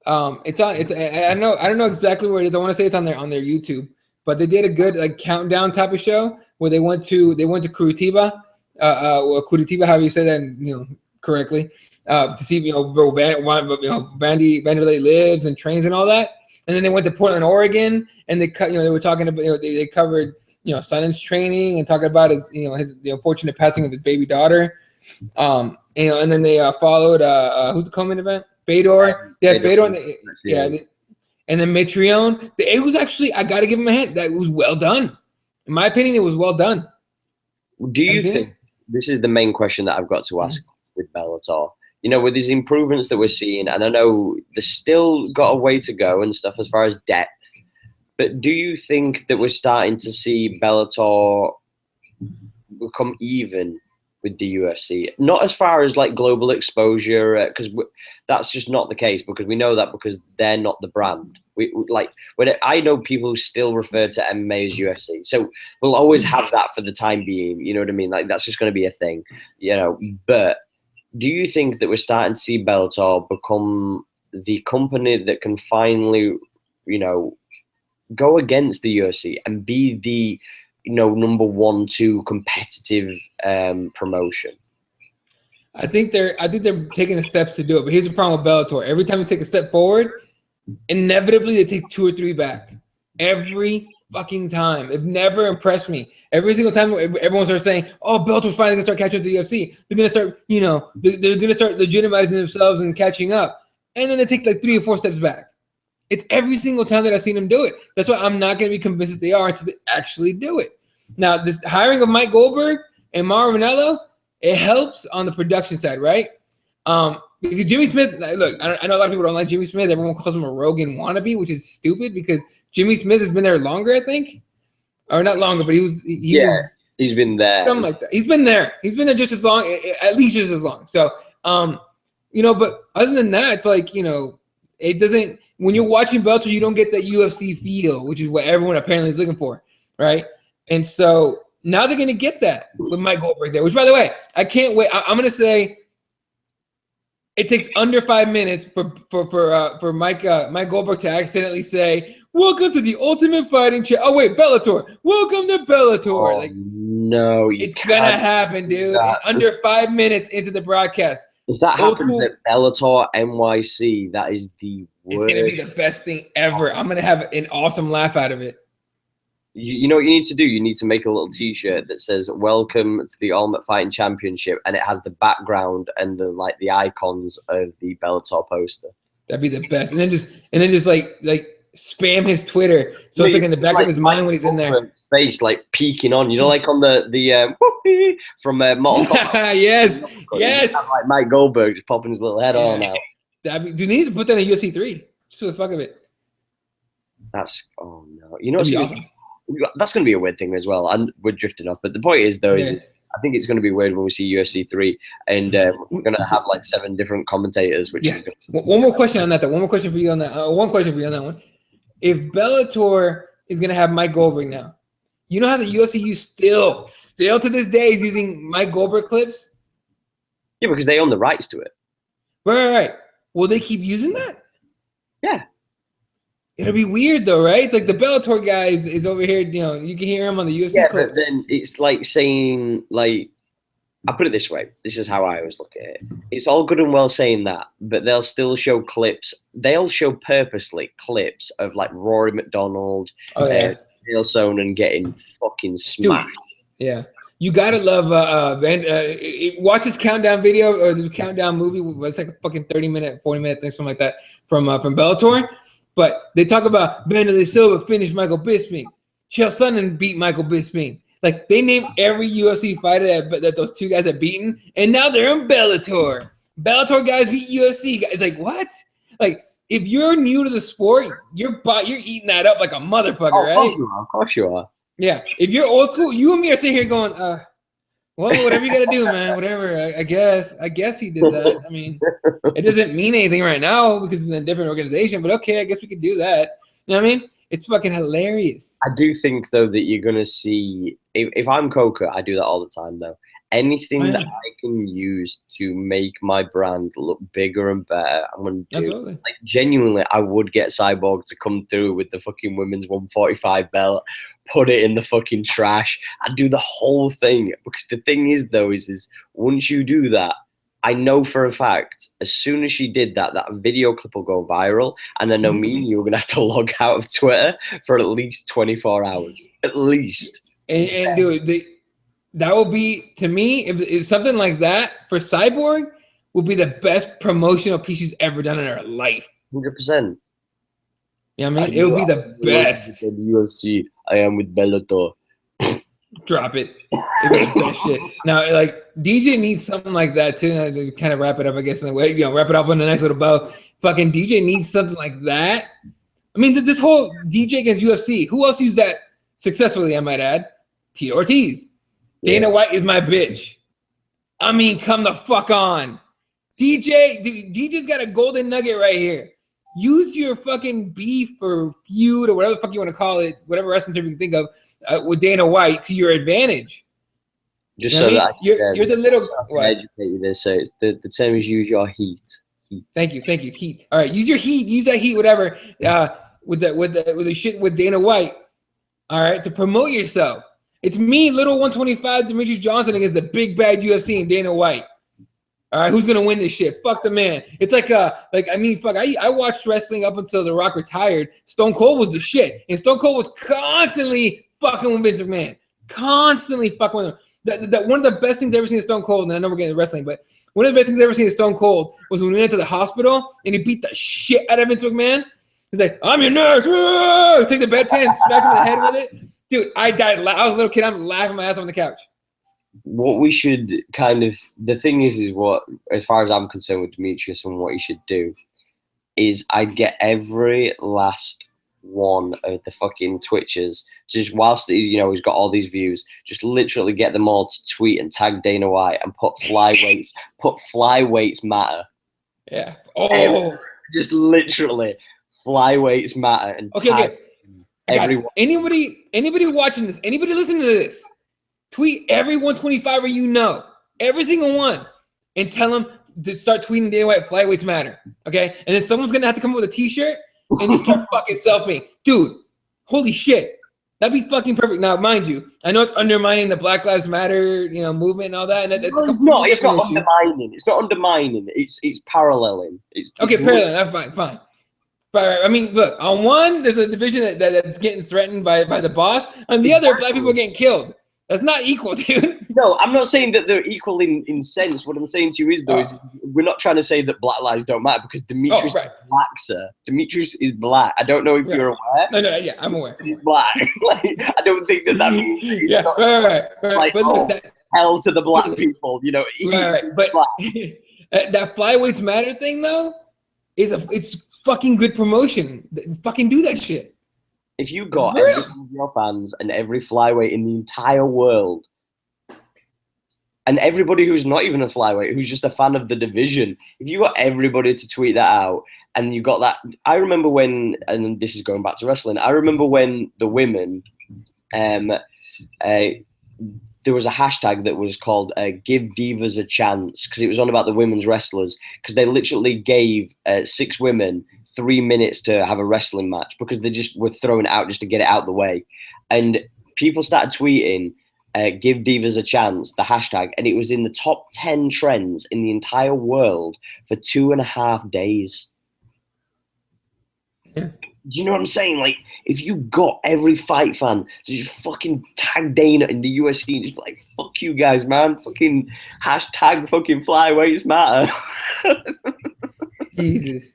I don't know exactly where it is. I want to say it's on their YouTube, but they did a good like countdown type of show where they went to Curitiba, Curitiba, however you say that correctly, to see where Vanderlei lives and trains and all that. And then they went to Portland, Oregon, and they were talking about they covered Sonnen's training and talking about his the unfortunate passing of his baby daughter. And then they followed who's the co-main event? Fedor. Yeah, Fedor. And then Mitrione. It was actually, I got to give him a hint, that it was well done. In my opinion, it was well done.
Do you think, this is the main question that I've got to ask with Bellator, with these improvements that we're seeing, and I know there's still got a way to go and stuff as far as depth, but do you think that we're starting to see Bellator become even with the UFC? Not as far as like global exposure, because that's just not the case, because we know that because they're not the brand. I know people who still refer to MMA as UFC, so we'll always have that for the time being. You know what I mean? Like, that's just going to be a thing, But do you think that we're starting to see Bellator become the company that can finally, go against the UFC and be the number 1, 2 competitive promotion?
I think they're taking the steps to do it, but here's the problem with Bellator. Every time you take a step forward, inevitably they take 2 or 3 back. Every fucking time. It never impressed me. Every single time everyone starts saying, "Oh, Bellator's finally gonna start catching up to the UFC," they're gonna start, they're gonna start legitimizing themselves and catching up, and then they take like 3 or 4 steps back. It's every single time that I've seen them do it. That's why I'm not going to be convinced that they are until they actually do it. Now, this hiring of Mike Goldberg and Mauro Ranallo, it helps on the production side, right? Because Jimmy Smith, look, I know a lot of people don't like Jimmy Smith. Everyone calls him a Rogan wannabe, which is stupid because Jimmy Smith has been there longer, I think. Or not longer, but he's
been there.
Something like that. He's been there just as long, at least just as long. So, but other than that, it's like, it doesn't, when you're watching Bellator, you don't get that UFC feel, which is what everyone apparently is looking for, right? And so now they're going to get that with Mike Goldberg there, which, by the way, I can't wait. I'm going to say it takes under 5 minutes for Mike Goldberg to accidentally say, "Welcome to the Ultimate Fighting Championship." Oh, wait, Bellator. Welcome to Bellator.
Oh, no,
it's going to happen, dude. Under 5 minutes into the broadcast.
If that happens at Bellator NYC, that is the worst.
It's going to be the best thing ever. I'm going to have an awesome laugh out of it.
You know what you need to do? You need to make a little T-shirt that says "Welcome to the Ultimate Fighting Championship," and it has the background and the icons of the Bellator poster.
That'd be the best. And then just like spam his Twitter, so it's like in the back of his mind when he's in there.
Face like peeking on, like on the from Mortal Kombat.
yes.
Like Mike Goldberg just popping his little head on now.
Do you need to put that in UFC 3? Just for the fuck of it.
Oh no, you know
That'd be
what's
awesome.
that's going to be a weird thing as well. And we're drifting off, but the point is though is
Yeah.
I think it's going to be weird when we see UFC 3, and we're going to have like 7 different commentators, which
Yeah.
is
One more question on that. Though. One more question for you on that. One question for you on that one. If Bellator is gonna have Mike Goldberg now, you know how the UFC still to this day is using Mike Goldberg clips.
yeah, because they own the rights to it.
Right. Will they keep using that?
Yeah.
It'll be weird though, right? It's like the Bellator guy is over here. You know, you can hear him on the UFC
Yeah,
clips.
but then it's like saying like. I put it this way. This is how I always look at it. It's all good and well saying that, but they'll still show clips. They'll show purposely clips of like Rory McDonald, Neil Sonnen getting fucking smashed.
Dude, yeah, you gotta love watch this countdown video or this countdown movie. It's like a fucking 30-minute, 40-minute thing, something like that from Bellator. But they talk about Vanderlei Silva finished Michael Bisping. Chael Sonnen beat Michael Bisping. Like they named every UFC fighter that those two guys have beaten, and now they're in Bellator. Bellator guys beat UFC guys. It's like what? Like if you're new to the sport, you're eating that up like a motherfucker, right?
Of course you are.
Yeah. If you're old school, you and me are sitting here going, well, whatever you gotta do, man. Whatever. I guess he did that. I mean, it doesn't mean anything right now because it's in a different organization. But okay, I guess we could do that. You know what I mean? It's fucking hilarious.
I do think though that you're gonna see if I'm Coca, I do that all the time though. Anything that I can use to make my brand look bigger and better, I'm gonna do.
Absolutely.
Like genuinely, I would get Cyborg to come through with the fucking women's 145 belt, put it in the fucking trash. I'd do the whole thing because the thing is though is once you do that, I know for a fact, as soon as she did that, that video clip will go viral. And I know me and you are going to have to log out of Twitter for at least 24 hours. At least.
And dude, that will be, to me, if something like that for Cyborg will be the best promotional piece she's ever done in her life.
100%.
You know what I mean? It would be the best.
UFC, I am with Bellator.
Drop it. It was the best shit. Now, like DJ needs something like that too. To kind of wrap it up, I guess, in a way. You know, wrap it up on a nice little bow. Fucking DJ needs something like that. I mean, this whole DJ against UFC. Who else used that successfully? I might add, Tito Ortiz. Dana White is my bitch. I mean, come the fuck on. DJ's got a golden nugget right here. Use your fucking beef or feud or whatever the fuck you want to call it, whatever wrestling term you can think of, with Dana White to your advantage.
Just so that
you're the little
educate you this. So it's the term is use your heat.
Thank you. Heat. All right, use your heat. Use that heat. Whatever. With the shit with Dana White. All right, to promote yourself. It's me, little 125 Demetrius Johnson against the big bad UFC and Dana White. All right, who's gonna win this shit? Fuck the man. It's like I watched wrestling up until The Rock retired. Stone Cold was the shit, and Stone Cold was constantly fucking with Vince McMahon. Constantly fucking with him. That one of the best things I've ever seen in Stone Cold, and I know we're getting to wrestling, but one of the best things I've ever seen in Stone Cold was when we went to the hospital and he beat the shit out of Vince McMahon. He's like, I'm your nurse. Take the bedpan and smack him in the head with it. Dude, I died. I was a little kid. I'm laughing my ass off on the couch.
What we should the thing is what, as far as I'm concerned with Demetrius and what he should do, is I'd get every last one of the fucking Twitchers, just whilst he's got all these views, just literally get them all to tweet and tag Dana White and put flyweights matter.
Yeah. Oh.
Just literally flyweights matter and tag everyone.
Anybody watching this, anybody listening to this, tweet every 125er every single one, and tell them to start tweeting Dana White flyweights matter. Okay, and then someone's gonna have to come up with a T-shirt and just start fucking selfing, dude. Holy shit, that'd be fucking perfect. Now, mind you, I know it's undermining the Black Lives Matter, movement and all that. And
it's not. It's not undermining. It's not undermining. It's paralleling.
Paralleling. Fine. But I mean, look. On one, there's a division that's getting threatened by the boss. On the other, black people are getting killed. That's not equal, dude.
No, I'm not saying that they're equal in sense. What I'm saying to you is, though, is we're not trying to say that black lives don't matter because Demetrius is black, sir. Demetrius is black. I don't know if you're aware.
No, yeah, I'm aware.
He's black. I don't think that means he's not
right. But look,
hell to the black people. He's
But
black.
That flyweights matter thing, though, it's fucking good promotion. Fucking do that shit.
If you got every one of your fans and every flyweight in the entire world, and everybody who's not even a flyweight, who's just a fan of the division, if you got everybody to tweet that out, and you got that, I remember when, and this is going back to wrestling, I remember when the women, there was a hashtag that was called "Give Divas a Chance" because it was on about the women's wrestlers, because they literally gave 6 women 3 minutes to have a wrestling match because they just were throwing it out just to get it out the way, and people started tweeting "Give Divas a Chance," the hashtag, and it was in the top 10 trends in the entire world for 2.5 days.
Yeah.
Do you know what I'm saying? Like, if you got every fight fan to just fucking tag Dana in the UFC and just be like, fuck you guys, man. Fucking hashtag fucking flyweights matter.
Jesus.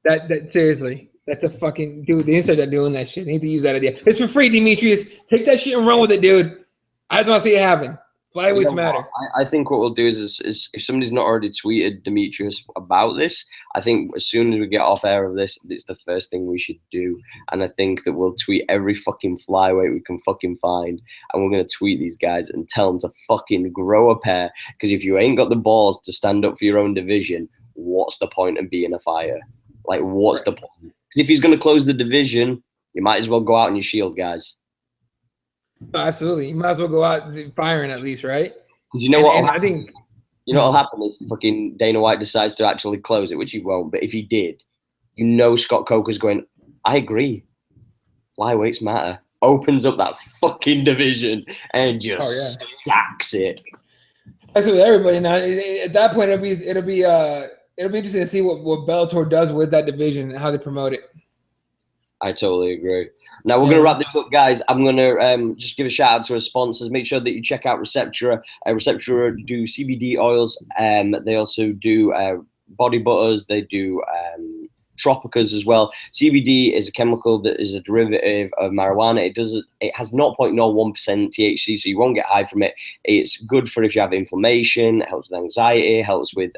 That seriously. That's a fucking dude. The insider doing that shit. I need to use that idea. It's for free, Demetrius. Take that shit and run with it, dude. I just want to see it happen. Flyweights matter.
I think what we'll do is if somebody's not already tweeted Demetrius about this, I think as soon as we get off air of this, it's the first thing we should do. And I think that we'll tweet every fucking flyweight we can fucking find, and we're going to tweet these guys and tell them to fucking grow a pair. Because if you ain't got the balls to stand up for your own division, what's the point of being a fighter? Like, what's the point? Because if he's going to close the division, you might as well go out on your shield, guys.
Absolutely. You might as well go out firing at least, right?
Because you know what?
I think
you know what'll happen if fucking Dana White decides to actually close it, which he won't. But if he did, you know Scott Coker's going, I agree. Flyweights matter. Opens up that fucking division and just stacks it.
That's with everybody now. At that point, it'll be interesting to see what Bellator does with that division and how they promote it.
I totally agree. Now, we're going to wrap this up, guys. I'm going to just give a shout out to our sponsors. Make sure that you check out Receptura. Receptura do CBD oils. They also do body butters. They do tropicas as well. CBD is a chemical that is a derivative of marijuana. It has 0.01% THC, so you won't get high from it. It's good for if you have inflammation. It helps with anxiety. It helps with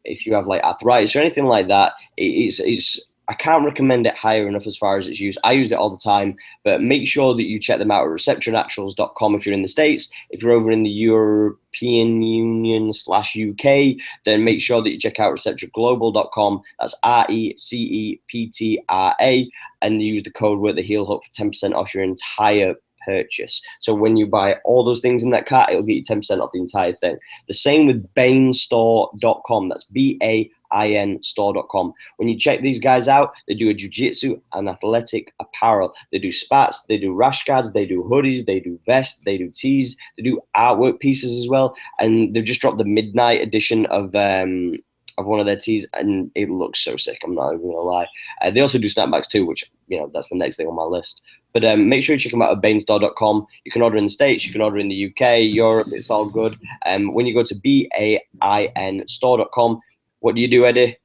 if you have like arthritis or anything like that. It's I can't recommend it higher enough as far as its use. I use it all the time, but make sure that you check them out at recepturanaturals.com if you're in the States. If you're over in the European Union /UK, then make sure that you check out recepturglobal.com. That's RECEPTRA, and use the code word the heel hook for 10% off your entire purchase. So when you buy all those things in that cart, it'll get you 10% off the entire thing. The same with bainstore.com. That's BAIN store.com. When you check these guys out, they do a jiu-jitsu and athletic apparel. They do spats, they do rash guards, they do hoodies, they do vests, they do tees, they do artwork pieces as well. And they've just dropped the midnight edition of one of their tees, and it looks so sick. I'm not even gonna lie. They also do snapbacks too, which, you know, that's the next thing on my list. But make sure you check them out at bainstore.com. You can order in the States, you can order in the UK, Europe, it's all good. When you go to BAIN store.com, what do you do, Eddie?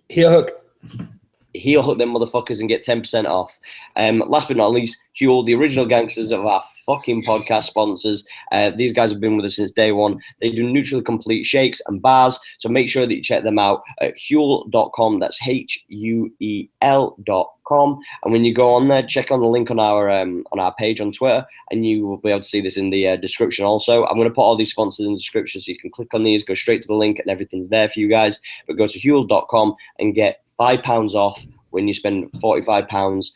Heel hook.
Heel hook them motherfuckers and get 10% off. Last but not least, Huel, the original gangsters of our fucking podcast sponsors. These guys have been with us since day one. They do neutrally complete shakes and bars, so make sure that you check them out at Huel.com. That's HUEL.com. And when you go on there, check on the link on our page on Twitter, and you will be able to see this in the description also. I'm going to put all these sponsors in the description, so you can click on these, go straight to the link, and everything's there for you guys. But go to Huel.com and get £5 off when you spend £45.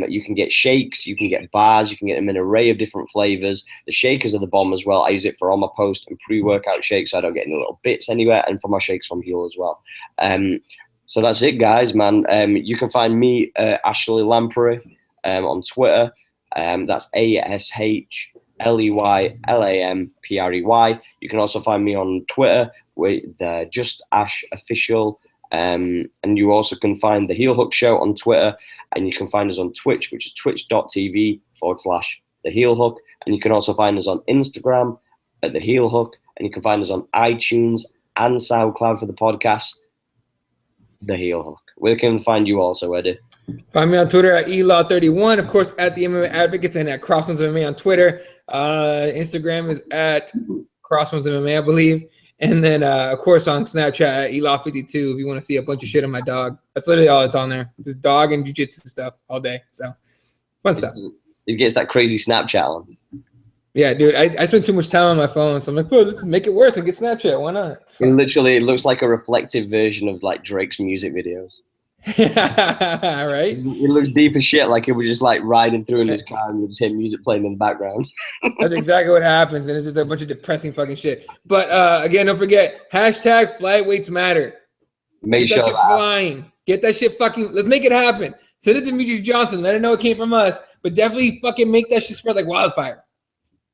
You can get shakes, you can get bars, you can get them in an array of different flavors. The shakers are the bomb as well. I use it for all my post and pre-workout shakes, so I don't get any little bits anywhere, and for my shakes from Huel as well. So that's it, guys, man. You can find me, Ashley Lamprey, on Twitter. That's ASHLEYLAMPREY. You can also find me on Twitter with Just Ash Official. And you also can find the Heel Hook Show on Twitter, and you can find us on Twitch, which is twitch.tv/the Heel Hook. And you can also find us on Instagram at the Heel Hook, and you can find us on iTunes and SoundCloud for the podcast, the Heel Hook. Where can we find you also, Eddie?
Find me on Twitter at ELaw31, of course, at the MMA Advocates, and at Crossroads MMA on Twitter. Instagram is at Crossroads MMA, I believe. And then, of course, on Snapchat at Elaw52 if you want to see a bunch of shit on my dog. That's literally all that's on there. Just dog and jiu-jitsu stuff all day. So, fun stuff.
He gets that crazy Snapchat on.
Yeah, dude, I spend too much time on my phone. So I'm like, let's make it worse and get Snapchat. Why not?
It looks like a reflective version of like Drake's music videos.
Right?
It looks deep as shit, like it was just like riding through in his car and you just hear music playing in the background.
That's exactly what happens, and it's just a bunch of depressing fucking shit. But again, don't forget, hashtag flyweights matter.
Make
Get
sure
that shit flying. Get that shit fucking, let's make it happen. Send it to Demetrius Johnson. Let her know it came from us, but definitely fucking make that shit spread like wildfire.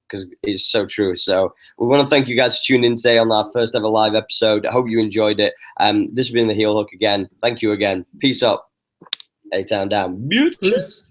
Because it's so true. So we want to thank you guys for tuning in today on our first ever live episode. I hope you enjoyed it. This has been The Heel Hook again. Thank you again. Peace up. A-Town down. Peace.